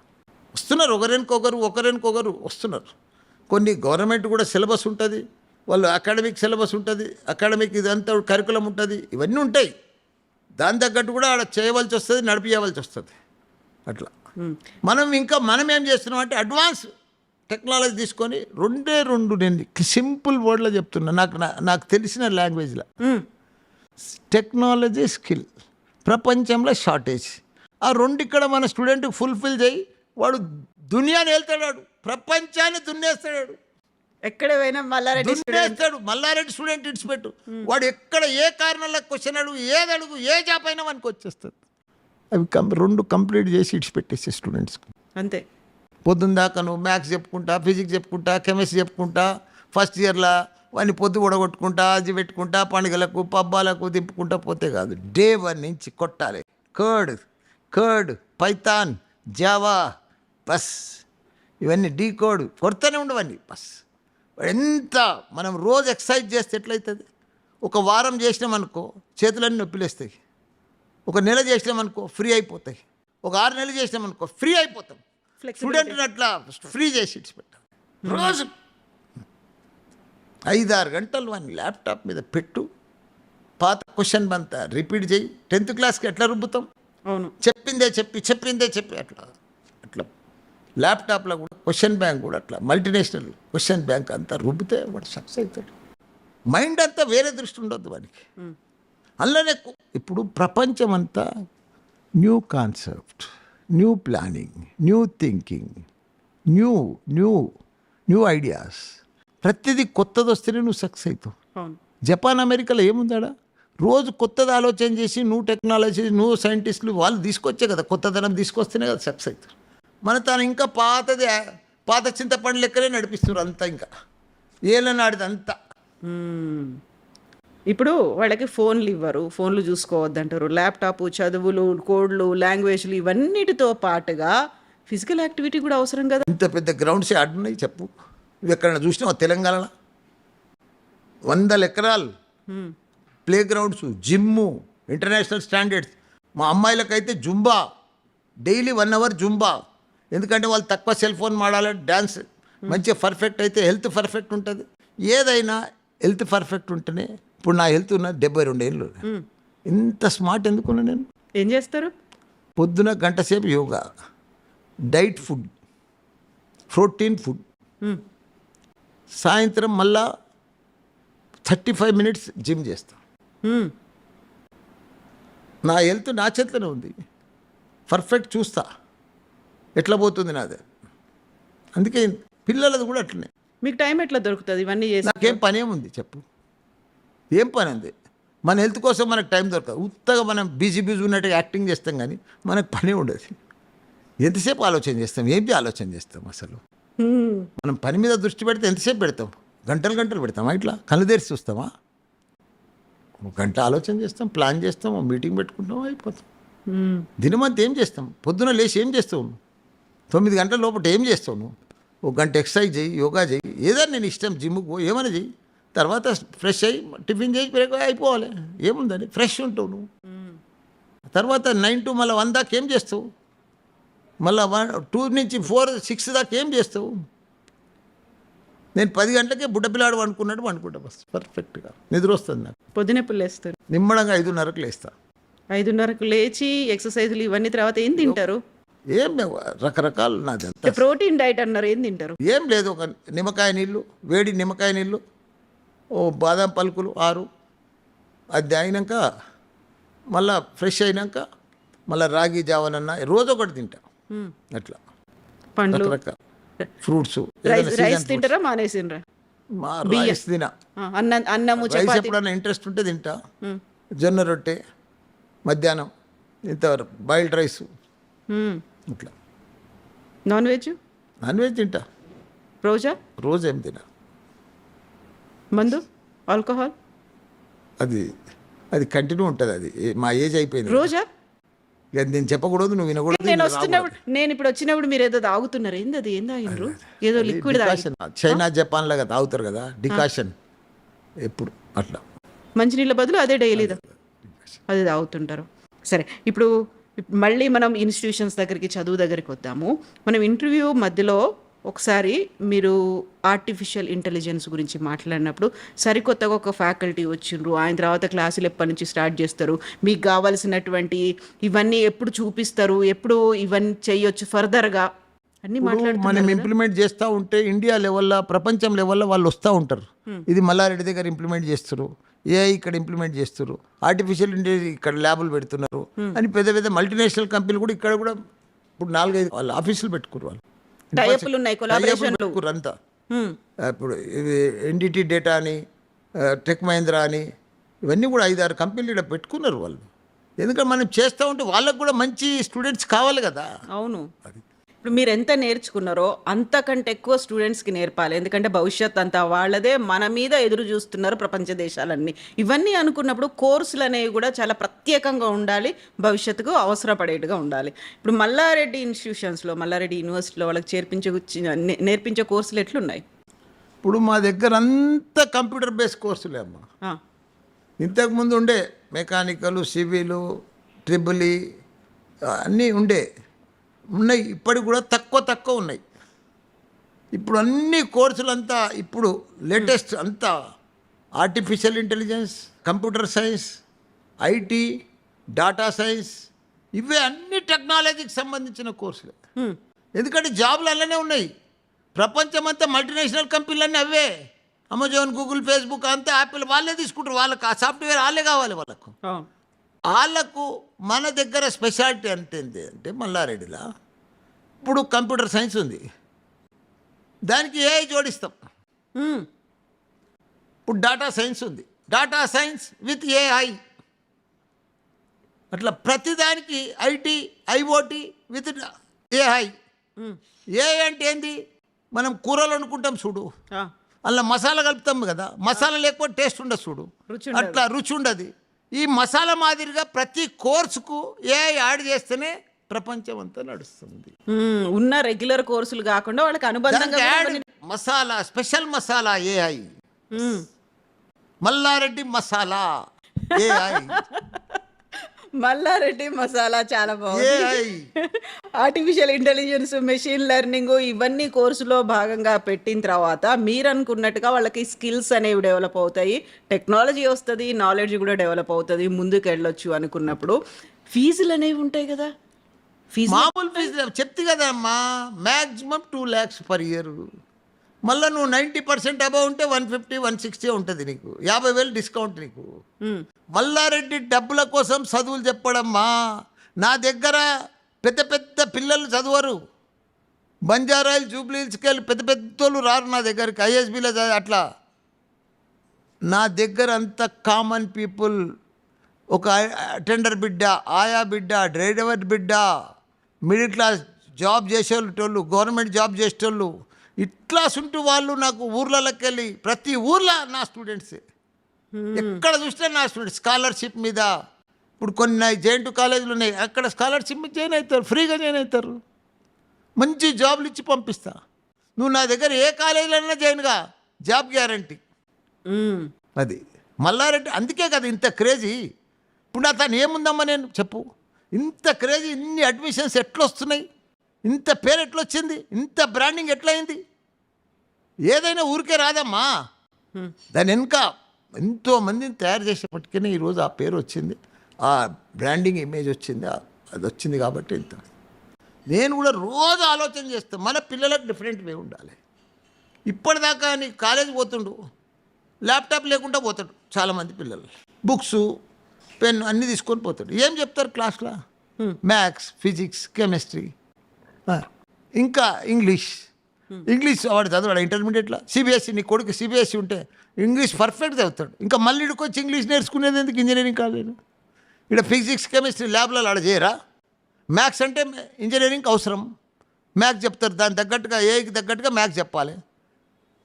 వస్తున్నారు, ఒకరికొకరు వస్తున్నారు. కొన్ని గవర్నమెంట్ కూడా సిలబస్ ఉంటుంది, వాళ్ళు అకాడమిక్ సిలబస్ ఉంటుంది, అకాడమిక్ ఇదంతా కరికులం ఉంటుంది, ఇవన్నీ ఉంటాయి. దాని తగ్గట్టు కూడా ఆడ చేయవలసి వస్తుంది, నడిపించవలసి వస్తుంది. అట్లా మనం ఏం చేస్తున్నాం అంటే అడ్వాన్స్ టెక్నాలజీ తీసుకొని 2 నేను సింపుల్ వర్డ్లో చెప్తున్నా, నాకు తెలిసిన లాంగ్వేజ్లో. టెక్నాలజీ, స్కిల్ ప్రపంచంలో షార్టేజ్. ఆ 2 ఇక్కడ మన స్టూడెంట్కి ఫుల్ఫిల్ చేయి, వాడు దునియాని వెళ్తాడు, ప్రపంచాన్ని దున్నేస్తాడు. ఎక్కడ పోయినా మల్లారెడ్డి స్టూడెంట్ ఇడిచిపెట్టు, వాడు ఎక్కడ ఏ కారణంలో క్వశ్చన్ అడుగు, ఏది అడుగు, ఏ జాబ్ అయినా మనకు వచ్చేస్తుంది. అవి 2 కంప్లీట్ చేసి ఇడిచిపెట్టేసే స్టూడెంట్స్కి. అంతే. పొద్దున్న దాకా నువ్వు మ్యాథ్స్ చెప్పుకుంటా, ఫిజిక్స్ చెప్పుకుంటా, కెమిస్ట్రీ చెప్పుకుంటా, ఫస్ట్ ఇయర్లో వాడిని పొద్దు ఉడగొట్టుకుంటా, అది పెట్టుకుంటా, పండుగలకు పబ్బాలకు దింపుకుంటా పోతే కాదు. డే 1 నుంచి కొట్టాలి. కర్డ్, పైథాన్, జావా, బస్ ఇవన్నీ డీకోడ్ కొడుతూనే ఉండవన్నీ. బస్ ఎంత మనం రోజు ఎక్సర్సైజ్ చేస్తే ఎట్లయితుంది? ఒక వారం చేసినామనుకో చేతులన్నీ నొప్పిలేస్తాయి, ఒక నెల చేసినామనుకో ఫ్రీ అయిపోతాయి, ఒక 6 నెలలు చేసినామనుకో ఫ్రీ అయిపోతాం. స్టూడెంట్ని అట్లా ఫ్రీ చేసి ఇచ్చిపెట్టాలి. రోజు 5-6 గంటలు వాడిని ల్యాప్టాప్ మీద పెట్టు, పాత క్వశ్చన్ అంతా రిపీట్ చేయి. 10th క్లాస్కి ఎట్లా రుబ్బుతాం? అవును, చెప్పిందే చెప్పి అట్లా ల్యాప్టాప్లో కూడా క్వశ్చన్ బ్యాంక్ కూడా అట్లా మల్టీనేషనల్ క్వశ్చన్ బ్యాంక్ అంతా రుబ్బితే వాడు సక్సెస్ అవుతాడు. మైండ్ అంతా వేరే దృష్టి ఉండొద్దు వాడికి. అందులోనే ఇప్పుడు ప్రపంచం అంతా new concept, new planning, new thinking, new ideas. ప్రతిదీ కొత్తది వస్తేనే నువ్వు సక్సెస్ అవుతావు. జపాన్, అమెరికాలో ఏముందాడా? రోజు కొత్తది ఆలోచన చేసి నువ్వు టెక్నాలజీ నువ్వు సైంటిస్టులు వాళ్ళు తీసుకొచ్చే కదా, కొత్తదనం తీసుకొస్తేనే కదా సక్సెస్ అవుతారు. మన తాను ఇంకా పాత చింతపండు లెక్కలే నడిపిస్తున్నారు అంతా, ఇంకా ఏళ్ళ నాడిది అంతా. ఇప్పుడు వాళ్ళకి ఫోన్లు ఇవ్వరు, ఫోన్లు చూసుకోవద్దంటారు, ల్యాప్టాప్, చదువులు, కోడ్లు, లాంగ్వేజ్లు ఇవన్నిటితో పాటుగా ఫిజికల్ యాక్టివిటీ కూడా అవసరం కదా. ఇంత పెద్ద గ్రౌండ్స్ ఆడున్నాయి చెప్పు, ఇవి ఎక్కడైనా చూసినావా తెలంగాణలో? 100 ఎకరాలు play grounds, gym, international standards. మా అమ్మాయిలకైతే జుంబా, డైలీ 1 అవర్ జుంబా. ఎందుకంటే వాళ్ళు తక్కువ సెల్ ఫోన్ మాడాలి, డ్యాన్స్ మంచిగా పర్ఫెక్ట్ అయితే హెల్త్ పర్ఫెక్ట్ ఉంటుంది. ఏదైనా హెల్త్ పర్ఫెక్ట్ ఉంటేనే. ఇప్పుడు నా హెల్త్ ఉన్నది 72 ఏళ్ళు. ఇంత స్మార్ట్ ఎందుకున్నా నేను? ఏం చేస్తారు? పొద్దున గంట సేపు yoga, diet food, protein food, సాయంత్రం మళ్ళా 35 మినిట్స్ జిమ్ చేస్తాం. నా హెల్త్ నా చేతిలోనే ఉంది, పర్ఫెక్ట్ చూస్తా ఎట్లా పోతుంది నాదే. అందుకే పిల్లలది కూడా అట్లనే. మీకు టైం ఎట్లా దొరుకుతుంది ఇవన్నీ చేసి? నాకేం పని ఏముంది చెప్పు, ఏం పని ఉంది? మన హెల్త్ కోసం మనకు టైం దొరకదు. ఉత్తగా మనం బిజీ ఉన్నట్టుగా యాక్టింగ్ చేస్తాం, కానీ మనకు పని ఉండదు. ఎంతసేపు ఆలోచన చేస్తాం? ఏం ఆలోచన చేస్తాం అసలు? మనం పని మీద దృష్టి పెడితే ఎంతసేపు పెడతాం? గంటలు పెడతామా? ఇట్లా కళ్ళు తెరిచి చూస్తామా? 1 గంట ఆలోచన చేస్తాం, ప్లాన్ చేస్తాం, మీటింగ్ పెట్టుకుంటాం, అయిపోతాం. దినమంతా ఏం చేస్తాం? పొద్దున లేచి ఏం చేస్తావు నువ్వు? 9 గంటల లోపల ఏం చేస్తావు నువ్వు? 1 గంట ఎక్సర్సైజ్ చేయి, యోగా చేయి, ఏదైనా నేను ఇష్టం, జిమ్కి పో, ఏమైనా చెయ్యి. తర్వాత ఫ్రెష్ అయ్యి టిఫిన్ చేసి బ్రేక్ అయిపోవాలి. ఏముందని ఫ్రెష్ ఉంటావు నువ్వు. తర్వాత 9 to మళ్ళీ 1 దాకా ఏం చేస్తావు? మళ్ళీ 2 నుంచి 4, 6 దాకా ఏం చేస్తావు? నేను 10 గంటలకే బుడ్డపిల్లాడు వండుకున్నట్టు వండుకుంటా, బస్ పర్ఫెక్ట్గా నిద్ర వస్తుంది నాకు. పొద్దున ఎప్పుడు లేస్తారు? నిమ్మడంగా 5:30కు లేస్తా. 5:30కు లేచి ఎక్సర్సైజులు ఇవన్నీ తర్వాత ఏం తింటారు? ఏం లేవు, రకరకాలు నాది అంతా. ప్రోటీన్ డైట్ అన్నారు, ఏం తింటారు? ఏం లేదు, ఒక నిమ్మకాయ నీళ్ళు, వేడి నిమ్మకాయ నీళ్ళు, బాదం పలుకులు 6, అది అయినాక మళ్ళా ఫ్రెష్ అయినాక మళ్ళీ రాగి జావనన్నా రోజు ఒకటి తింటా. అట్లా పండ్లు, రకరకాల ఫ్రూట్స్. రైస్ తింటారా? మానేసిండ్రా? రైస్ తినా, అన్నము, రైస్ చపాతీ. ఎప్పుడన్నా ఇంట్రెస్ట్ ఉంటే తింటా. జొన్న రొట్టె మధ్యాహ్నం, ఇంత బాయిల్డ్ రైస్, ఇట్లా. Non veg? నాన్ వెజ్ తింటా. రోజు ఏం తినా. మందు, ఆల్కహాల్ అది కంటిన్యూ ఉంటుంది. అది మా ఏజ్ అయిపోయింది. రోజా? నేను చెప్పకూడదు, నువ్వు వినకూడదు. నేను ఇప్పుడు వచ్చినప్పుడు మీరు ఏదో తాగుతున్నారు, ఏంది అది? ఏం తాగినరు? ఏదో లిక్విడ్ చైనా జపాన్ లాగా తాగుతారు కదా డికాషన్, ఎప్పుడు అట్లా. మంచినీళ్ళ బదులు అదే డైలీ అది తాగుతుంటారు. సరే, ఇప్పుడు మళ్ళీ మనం ఇన్స్టిట్యూషన్స్ దగ్గరికి, చదువు దగ్గరికి వద్దాము. మనం ఇంటర్వ్యూ మధ్యలో ఒకసారి మీరు ఆర్టిఫిషియల్ ఇంటెలిజెన్స్ గురించి మాట్లాడినప్పుడు సరికొత్తగా ఒక ఫ్యాకల్టీ వచ్చిండ్రు, ఆయన తర్వాత క్లాసులు ఎప్పటి నుంచి స్టార్ట్ చేస్తారు, మీకు కావాల్సినటువంటి ఇవన్నీ ఎప్పుడు చూపిస్తారు, ఎప్పుడు ఇవన్నీ చేయొచ్చు ఫర్దర్గా అన్నీ మాట్లాడుతున్నారు. మనం ఇంప్లిమెంట్ చేస్తూ ఉంటే ఇండియా లెవెల్లో, ప్రపంచం లెవెల్లో వాళ్ళు వస్తూ ఉంటారు. ఇది మల్లారెడ్డి దగ్గర ఇంప్లిమెంట్ చేస్తారు, ఏఐ ఇక్కడ ఇంప్లిమెంట్ చేస్తారు, ఆర్టిఫిషియల్ ఇంటెలిజెన్స్ ఇక్కడ ల్యాబులు పెడుతున్నారు అని పెద్ద పెద్ద మల్టీనేషనల్ కంపెనీలు కూడా ఇక్కడ కూడా ఇప్పుడు 4-5 వాళ్ళ ఆఫీసులు పెట్టుకున్నారు. వాళ్ళు టైఅప్లు ఉన్నాయి, కొలాబరేషన్లు అంతా. ఇప్పుడు ఎన్డిటి డేటా అని, టెక్ మహీంద్రా అని, ఇవన్నీ కూడా 5-6 కంపెనీలు ఇక్కడ పెట్టుకున్నారు వాళ్ళు. ఎందుకంటే మనం చేస్తూ ఉంటే వాళ్ళకు కూడా మంచి స్టూడెంట్స్ కావాలి కదా. అవును. ఇప్పుడు మీరు ఎంత నేర్చుకున్నారో అంతకంటే ఎక్కువ స్టూడెంట్స్కి నేర్పాలి, ఎందుకంటే భవిష్యత్ అంతా వాళ్ళదే, మన మీద ఎదురు చూస్తున్నారు ప్రపంచ దేశాలన్నీ. ఇవన్నీ అనుకున్నప్పుడు కోర్సులు అనేవి కూడా చాలా ప్రత్యేకంగా ఉండాలి, భవిష్యత్తుకు అవసరపడేట్టుగా ఉండాలి. ఇప్పుడు మల్లారెడ్డి ఇన్స్టిట్యూషన్స్లో, మల్లారెడ్డి యూనివర్సిటీలో వాళ్ళకి నేర్పించే కోర్సులు ఎట్లున్నాయి? ఇప్పుడు మా దగ్గర అంతా కంప్యూటర్ బేస్డ్ కోర్సులే అమ్మా. ఇంతకుముందు ఉండే మెకానికల్, సివిలు, ట్రిబుల్ ఈ అన్నీ ఉన్నాయి, ఇప్పటికి కూడా తక్కువ ఉన్నాయి. ఇప్పుడు అన్ని కోర్సులంతా ఇప్పుడు లేటెస్ట్ అంతా artificial intelligence, computer science, IT, data science, ఇవే అన్ని టెక్నాలజీకి సంబంధించిన కోర్సులే. ఎందుకంటే జాబ్లు అలానే ఉన్నాయి. ప్రపంచం అంతా మల్టీనేషనల్ కంపెనీలన్నీ అవే. అమెజాన్, గూగుల్, ఫేస్బుక్ అంతా, యాపిల్ వాళ్ళే తీసుకుంటారు. వాళ్ళకి ఆ సాఫ్ట్వేర్ వాళ్ళే కావాలి. వాళ్ళకు మన దగ్గర స్పెషాలిటీ అంటే మల్లారెడ్డిలా ఇప్పుడు కంప్యూటర్ సైన్స్ ఉంది, దానికి ఏఐ జోడిస్తాం. ఇప్పుడు డాటా సైన్స్ ఉంది, డాటా సైన్స్ విత్ ఏఐ అట్లా ప్రతిదానికి IT, IoT with AI. AI అంటే ఏంది? మనం కూరలు అనుకుంటాం చూడు, ఆ, అలా మసాలా కలుపుతాం కదా, మసాలా లేకపోతే టేస్ట్ ఉండదు చూడు, రుచి ఉండదు. అట్లా రుచి ఉండదు. ఈ మసాలా మాదిరిగా ప్రతి కోర్సుకు ఏఐ యాడ్ చేస్తేనే ప్రపంచం అంతా నడుస్తుంది. ఉన్న రెగ్యులర్ కోర్సులు కాకుండా వాళ్ళకి అనుబంధంగా దానికి కూడా యాడ్ కొన్ని- మసాలా, స్పెషల్ మసాలా ఏఐ, ఉమ్. మల్లారెడ్డి మసాలా ఏఐ. మల్లారెడ్డి మసాలా చాలా బాగుంది. AI artificial intelligence, machine learning ఇవన్నీ కోర్సులో భాగంగా పెట్టిన తర్వాత మీరు అనుకున్నట్టుగా వాళ్ళకి స్కిల్స్ అనేవి డెవలప్ అవుతాయి, టెక్నాలజీ వస్తుంది, నాలెడ్జ్ కూడా డెవలప్ అవుతుంది, ముందుకు వెళ్ళొచ్చు అనుకున్నప్పుడు ఫీజులు అనేవి ఉంటాయి కదా. ఫీజు మామూలు ఫీజు చెప్తే కదమ్మా, మ్యాక్సిమం 2 lakhs పర్ ఇయర్. మళ్ళీ నువ్వు 90% అబౌవ్ ఉంటే 150, 160 ఉంటుంది నీకు, 50,000 డిస్కౌంట్ నీకు. మల్లారెడ్డి డబ్బుల కోసం చదువులు చెప్పడమ్మా. నా దగ్గర పెద్ద పెద్ద పిల్లలు చదవరు, బంజారాయిల్, జూబ్లీహిల్స్కి వెళ్ళి పెద్ద పెద్దోళ్ళు రారు నా దగ్గరికి, ఐఎస్బీలో అట్లా. నా దగ్గర అంత కామన్ పీపుల్, ఒక అటెండర్ బిడ్డ, ఆయా బిడ్డ, డ్రైవర్ బిడ్డ, మిడిల్ క్లాస్ జాబ్ చేసేటోళ్ళు, గవర్నమెంట్ జాబ్ చేసేటోళ్ళు, ఇట్లా సుంటూ వాళ్ళు నాకు ఊర్లలోకి వెళ్ళి, ప్రతి ఊర్లో నా స్టూడెంట్సే, ఎక్కడ చూసినా నా స్టూడెంట్స్. స్కాలర్షిప్ మీద ఇప్పుడు కొన్ని జేఎన్‌టూ కాలేజీలు ఉన్నాయి, అక్కడ స్కాలర్షిప్ మీద జాయిన్ అవుతారు, ఫ్రీగా జాయిన్ అవుతారు, మంచి జాబ్లు ఇచ్చి పంపిస్తా. నువ్వు నా దగ్గర ఏ కాలేజీలో జాయిన్గా, జాబ్ గ్యారంటీ. అది మల్లారెడ్డి, అందుకే కదా ఇంత క్రేజీ. ఇప్పుడు అతను ఏముందమ్మా, నేను చెప్పు, ఇంత క్రేజీ, ఇన్ని అడ్మిషన్స్ ఎట్లా వస్తున్నాయి, ఇంత పేరు ఎట్లా వచ్చింది, ఇంత బ్రాండింగ్ ఎట్లయింది? ఏదైనా ఊరికే రాదమ్మా, దాని వెనుక ఎంతో మందిని తయారు చేసేప్పటికీ ఈరోజు ఆ పేరు వచ్చింది, ఆ బ్రాండింగ్ ఇమేజ్ వచ్చింది, అది వచ్చింది. కాబట్టి ఇంత నేను కూడా రోజు ఆలోచన చేస్తాను, మన పిల్లలకు డిఫరెంట్ వే ఉండాలి. ఇప్పటిదాకా నీకు కాలేజ్ పోతుండు, ల్యాప్టాప్ లేకుండా పోతాడు చాలామంది పిల్లలు, బుక్స్, పెన్ అన్నీ తీసుకొని పోతాడు. ఏం చెప్తారు క్లాస్లో? మ్యాథ్స్, ఫిజిక్స్, కెమిస్ట్రీ, ఇంకా ఇంగ్లీష్. వాడు చదవాడు ఇంటర్మీడియట్లో. సిబిఎస్ఈ, నీ కొడుకు సిబిఎస్ఈ ఉంటే ఇంగ్లీష్ పర్ఫెక్ట్ చదువుతాడు. ఇంకా మళ్ళీ ఇక్కడికి వచ్చి ఇంగ్లీష్ నేర్చుకునేది ఎందుకు? ఇంజనీరింగ్ కాలేజ్ ఇక్కడ ఫిజిక్స్, కెమిస్ట్రీ ల్యాబ్లలో ఆడ చేయరా? మ్యాథ్స్ అంటే ఇంజనీరింగ్కి అవసరం, మ్యాథ్స్ చెప్తారు, దానికి తగ్గట్టుగా ఏకి తగ్గట్టుగా మ్యాథ్స్ చెప్పాలి.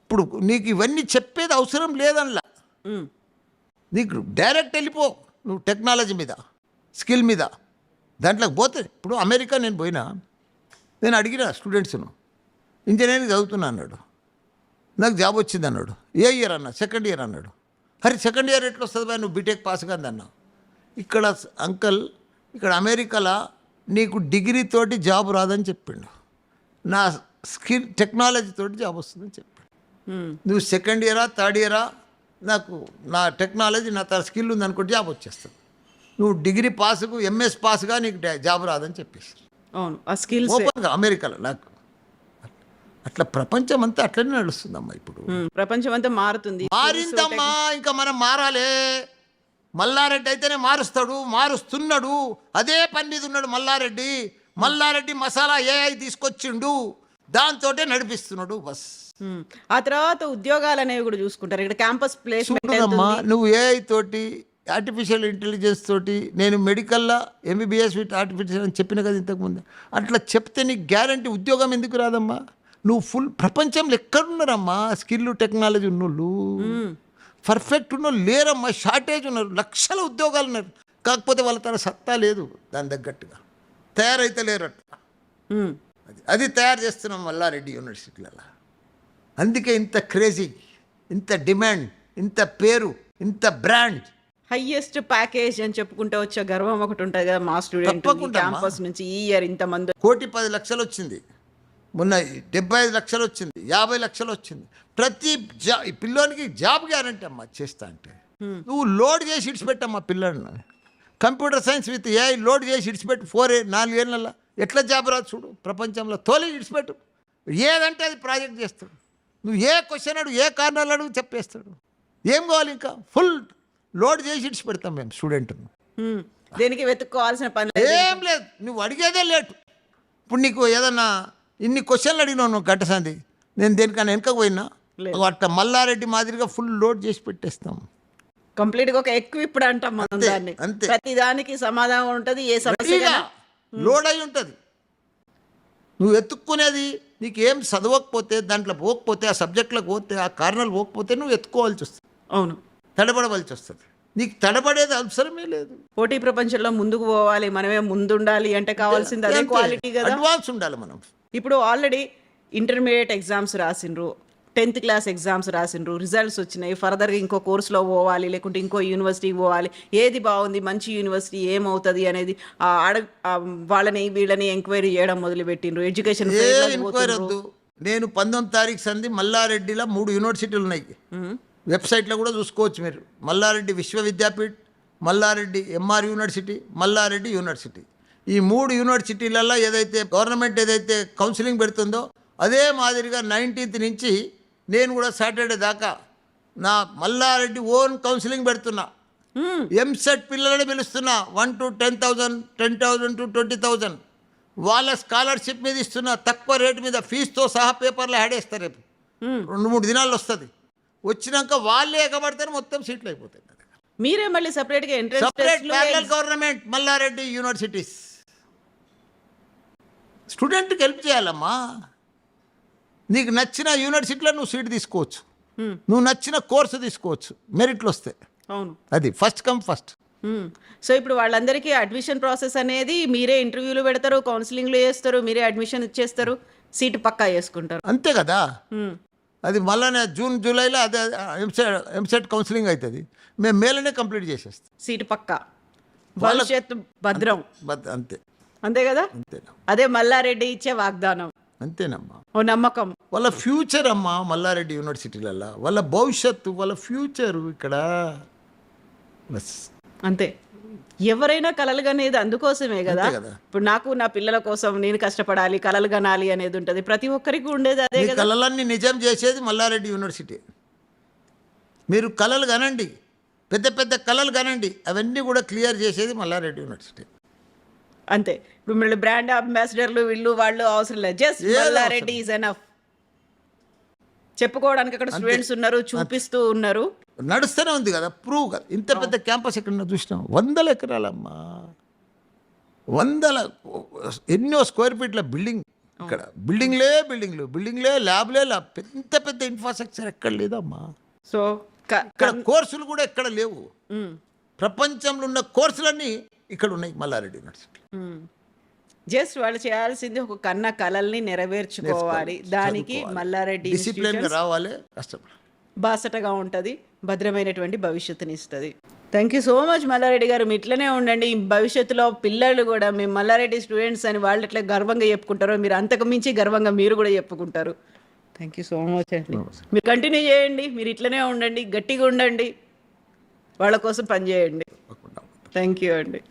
ఇప్పుడు నీకు ఇవన్నీ చెప్పేది అవసరం లేదనలా, నీకు డైరెక్ట్ వెళ్ళిపో నువ్వు టెక్నాలజీ మీద, స్కిల్ మీద, దాంట్లోకి పోతే. ఇప్పుడు అమెరికా నేను పోయినా, నేను అడిగిన స్టూడెంట్స్ను, ఇంజనీరింగ్ చదువుతున్నా అన్నాడు, నాకు జాబ్ వచ్చింది అన్నాడు. ఏ ఇయర్ అన్నా? సెకండ్ ఇయర్ అన్నాడు. అరే సెకండ్ ఇయర్ ఎట్లా వస్తుంది బాయ్, నువ్వు బీటెక్ పాస్ కాదు అన్నా. ఇక్కడ అంకల్, ఇక్కడ అమెరికాలో నీకు డిగ్రీతోటి జాబ్ రాదని చెప్పిండు, నా స్కిల్ టెక్నాలజీ తోటి జాబ్ వస్తుందని చెప్పిండు. నువ్వు సెకండ్ ఇయరా, థర్డ్ ఇయరా, నాకు నా టెక్నాలజీ, నా స్కిల్ ఉంది అనుకుంటే జాబ్ వచ్చేస్తుంది. నువ్వు డిగ్రీ పాస్కు, ఎంఎస్ పాస్గా నీకు జాబ్ రాదని చెప్పేసి. అవును, ఆ స్కిల్స్ ఓపెన్గా అమెరికాలో. నాకు అట్లా ప్రపంచం అంతా అట్లనే నడుస్తుందమ్మా ఇప్పుడు. ప్రపంచం అంతా మారుతుంది. మారిందమ్మా, ఇంకా మనం మారాలి. మల్లారెడ్డి అయితేనే మారుస్తాడు, మారుస్తున్నాడు, అదే పని మీద ఉన్నాడు మల్లారెడ్డి. మల్లారెడ్డి మసాలా ఏఐ తీసుకొచ్చిండు, దాంతోటే నడిపిస్తున్నాడు బస్. ఆ తర్వాత ఉద్యోగాలు అనేవి కూడా చూసుకుంటారు. ఇక్కడ క్యాంపస్ ప్లేస్మెంట్ చూడమ్మా, నువ్వు ఏఐ తోటి, ఆర్టిఫిషియల్ ఇంటెలిజెన్స్ తోటి, నేను మెడికల్లో ఎంబీబీఎస్ విత్ ఆర్టిఫిషియల్ అని చెప్పిన కదా ఇంతకుముందు, అట్లా చెప్తే నీకు గ్యారంటీ ఉద్యోగం ఎందుకు రాదమ్మా? నువ్వు ఫుల్ ప్రపంచంలో ఎక్కడున్నారమ్మా స్కిల్ టెక్నాలజీ ఉన్నోళ్ళు, పర్ఫెక్ట్ ఉన్నోళ్ళు లేరమ్మా, షార్టేజ్ ఉన్నారు, లక్షల ఉద్యోగాలు ఉన్నారు. కాకపోతే వాళ్ళ తన సత్తా లేదు, దాని తగ్గట్టుగా తయారైతే లేరు. అట్లా అది తయారు చేస్తున్నాం మల్లారెడ్డి యూనివర్సిటీలలో. అందుకే ఇంత క్రేజీ, ఇంత డిమాండ్, ఇంత పేరు, ఇంత బ్రాండ్. హైయెస్ట్ ప్యాకేజ్ అని చెప్పుకుంటే వచ్చే గర్వం ఒకటి ఉంటుంది కదా మా స్టూడెంట్ తప్పకుండా క్యాంపస్ నుంచి ఈ ఇయర్ ఇంతమంది. 1,10,00,000 వచ్చింది, మొన్న 75 లక్షలు వచ్చింది, 50 లక్షలు వచ్చింది. ప్రతి పిల్లోనికి జాబ్ గ్యారంటీ అమ్మా చేస్తా అంటే. నువ్వు లోడ్ చేసి ఇడిచిపెట్టమ్మా పిల్లల్ని, computer science with AI load చేసి ఇడిచిపెట్టు. 4 ఏళ్ళల్లో ఎట్లా జాబ్ రాదు చూడు ప్రపంచంలో. తోలి ఇడిచిపెట్టు, ఏదంటే అది ప్రాజెక్ట్ చేస్తాడు. నువ్వు ఏ క్వశ్చన్ అడుగు, ఏ కారణాలు అడుగు చెప్పేస్తాడు. ఏం కావాలి ఇంకా? ఫుల్ లోడ్ చేసి ఇడిచిపెడతాం మేము స్టూడెంట్ను. దేనికి వెతుక్కోవాల్సిన పని ఏం లేదు, నువ్వు అడిగేదే లేటు. ఇప్పుడు నీకు ఏదన్నా ఇన్ని క్వశ్చన్లు అడిగినావు నువ్వు గంటసాంది, నేను దేనికన్నా వెనక పోయినా అట్లా మల్లారెడ్డి మాదిరిగా ఫుల్ లోడ్ చేసి పెట్టేస్తాం. కంప్లీట్ గా ఒక ఎక్విప్డ్ అంటాం మనం అంతే, దాన్ని. అంతే. ప్రతి దానికి సమాధానం ఉంటది, ఏ సమస్య రెడీగా లోడ్ అయి ఉంటుంది. నువ్వు ఎత్తుక్కునేది నీకు ఏం చదవకపోతే, దాంట్లో పోకపోతే, ఆ సబ్జెక్టులకు పోతే, ఆ కారణాలు పోకపోతే నువ్వు ఎత్తుకోవాల్సి వస్తుంది, అవును. తడబడవలసి వస్తుంది. నీకు తడబడేది అవసరమే లేదు. పోటీ ప్రపంచంలో ముందుకు పోవాలి, మనమే ముందుండాలి అంటే కావాల్సింది అదే క్వాలిటీ కదా. అడ్వాన్స్ ఉండాలి మనం. ఇప్పుడు ఆల్రెడీ ఇంటర్మీడియట్ ఎగ్జామ్స్ రాసిండ్రు, 10th క్లాస్ ఎగ్జామ్స్ రాసిండ్రు, రిజల్ట్స్ వచ్చినాయి, ఫర్దర్గా ఇంకో కోర్సులో పోవాలి, లేకుంటే ఇంకో యూనివర్సిటీకి పోవాలి, ఏది బాగుంది, మంచి యూనివర్సిటీ ఏమవుతుంది అనేది వాళ్ళని వీళ్ళని ఎంక్వైరీ చేయడం మొదలుపెట్టిండ్రు. ఎడ్యుకేషన్ ఏ ఎంక్వైరీ వద్దు. నేను 19 తారీఖు సంది మల్లారెడ్డిలో 3 యూనివర్సిటీలు ఉన్నాయి. వెబ్సైట్లో కూడా చూసుకోవచ్చు మీరు. Malla Reddy Vishwavidyapeeth, Malla Reddy MR university, Malla Reddy university. ఈ 3 యూనివర్సిటీలలో ఏదైతే గవర్నమెంట్ ఏదైతే కౌన్సిలింగ్ పెడుతుందో అదే మాదిరిగా 19th నుంచి నేను కూడా సాటర్డే దాకా నా మల్లారెడ్డి ఓన్ కౌన్సిలింగ్ పెడుతున్నా. ఎంసెట్ పిల్లలని పిలుస్తున్నా. 1 to 10,000, 10,000 to 20,000 వాళ్ళ స్కాలర్షిప్ మీద ఇస్తున్నా. తక్కువ రేటు మీద ఫీజుతో సహా పేపర్లో ఆడేస్తారు. రేపు 2-3 దినాలు వస్తుంది. వచ్చినాక వాళ్ళే ఎగబడతారు, మొత్తం సీట్లు అయిపోతాయి. మీరే మళ్ళీ సపరేట్గా separate parallel entrance government Malla Reddy universities. స్టూడెంట్కి హెల్ప్ చేయాలమ్మా. నీకు నచ్చిన యూనివర్సిటీలో నువ్వు సీట్ తీసుకోవచ్చు, నువ్వు నచ్చిన కోర్సు తీసుకోవచ్చు, మెరిట్లు వస్తే. అవును. అది ఫస్ట్ కమ్ ఫస్ట్. సో ఇప్పుడు వాళ్ళందరికీ అడ్మిషన్ ప్రాసెస్ అనేది మీరే ఇంటర్వ్యూలు పెడతారు, కౌన్సిలింగ్లు చేస్తారు, మీరే అడ్మిషన్ ఇచ్చేస్తారు, సీటు పక్కా చేసుకుంటారు. అంతే కదా. అది మళ్ళీ జూన్ జూలైలో అదే ఎంసెట్ కౌన్సిలింగ్ అవుతుంది. మేము మేలనే కంప్లీట్ చేసేస్తాం. సీటు పక్కా, భవిష్యత్తు భద్రం. అంతే అంతే కదా. అంతేనా. అదే మల్లారెడ్డి ఇచ్చే వాగ్దానం. అంతేనమ్మా. ఓ నమ్మకం. వాళ్ళ ఫ్యూచర్ అమ్మా మల్లారెడ్డి యూనివర్సిటీలలో, వాళ్ళ భవిష్యత్తు, వాళ్ళ ఫ్యూచరు ఇక్కడ. బస్ అంతే. ఎవరైనా కలలు కనేది అందుకోసమే కదా. అంతే కదా. ఇప్పుడు నాకు నా పిల్లల కోసం నేను కష్టపడాలి, కలలు కనాలి అనేది ఉంటుంది. ప్రతి ఒక్కరికి ఉండేది అదే మీ కదా. కళలన్నీ నిజం చేసేది మల్లారెడ్డి యూనివర్సిటీ. మీరు కళలు కనండి, పెద్ద పెద్ద కళలు కనండి, అవన్నీ కూడా క్లియర్ చేసేది మల్లారెడ్డి యూనివర్సిటీ. అంతే. ఇప్పుడు మళ్ళీ బ్రాండ్ అంబాసిడర్లు వీళ్ళు వాళ్ళు అవసరం లేదు. జస్ట్ ఏం మల్లారెడ్డి ఈజ్ ఎనఫ్. చెప్పుకోవడానికి అక్కడ స్టూడెంట్స్ ఉన్నారు, చూపిస్తూ ఉన్నారు. నడుస్తూనే ఉంది కదా, ప్రూవ్ కదా. ఇంత పెద్ద క్యాంపస్ ఎక్కడ చూసినాం, 100 ఎకరాలమ్మా, 100 ఎన్నో స్క్వేర్ ఫీట్ల బిల్డింగ్. ఇక్కడ బిల్డింగ్లే ల్యాబ్లే ల్యాబ్, పెద్ద పెద్ద ఇన్ఫ్రాస్ట్రక్చర్ ఎక్కడ లేదమ్మా. సో ఇక్కడ కోర్సులు కూడా ఎక్కడ లేవు. ప్రపంచంలో ఉన్న కోర్సులన్నీ ఇక్కడ ఉన్నాయి మల్లారెడ్డి యూనివర్సిటీ. జస్ట్ వాళ్ళు చేయాల్సింది ఒక కన్న కలల్ని నెరవేర్చుకోవాలి. దానికి మల్లారెడ్డి డిసిప్లిన్ రావాలి, కష్టపడాలి, బాసటగా ఉంటుంది, భద్రమైనటువంటి భవిష్యత్తుని ఇస్తుంది. Thank you so much Malla Reddy గారు. మీ ఇట్లనే ఉండండి. భవిష్యత్తులో పిల్లలు కూడా మేము మల్లారెడ్డి స్టూడెంట్స్ అని వాళ్ళు ఎట్లా గర్వంగా చెప్పుకుంటారో మీరు అంతకు మించి గర్వంగా మీరు కూడా చెప్పుకుంటారు. థ్యాంక్ యూ సో మచ్ అండి. మీరు కంటిన్యూ చేయండి, మీరు ఇట్లనే ఉండండి, గట్టిగా ఉండండి, వాళ్ళ కోసం పనిచేయండి. థ్యాంక్ యూ అండి.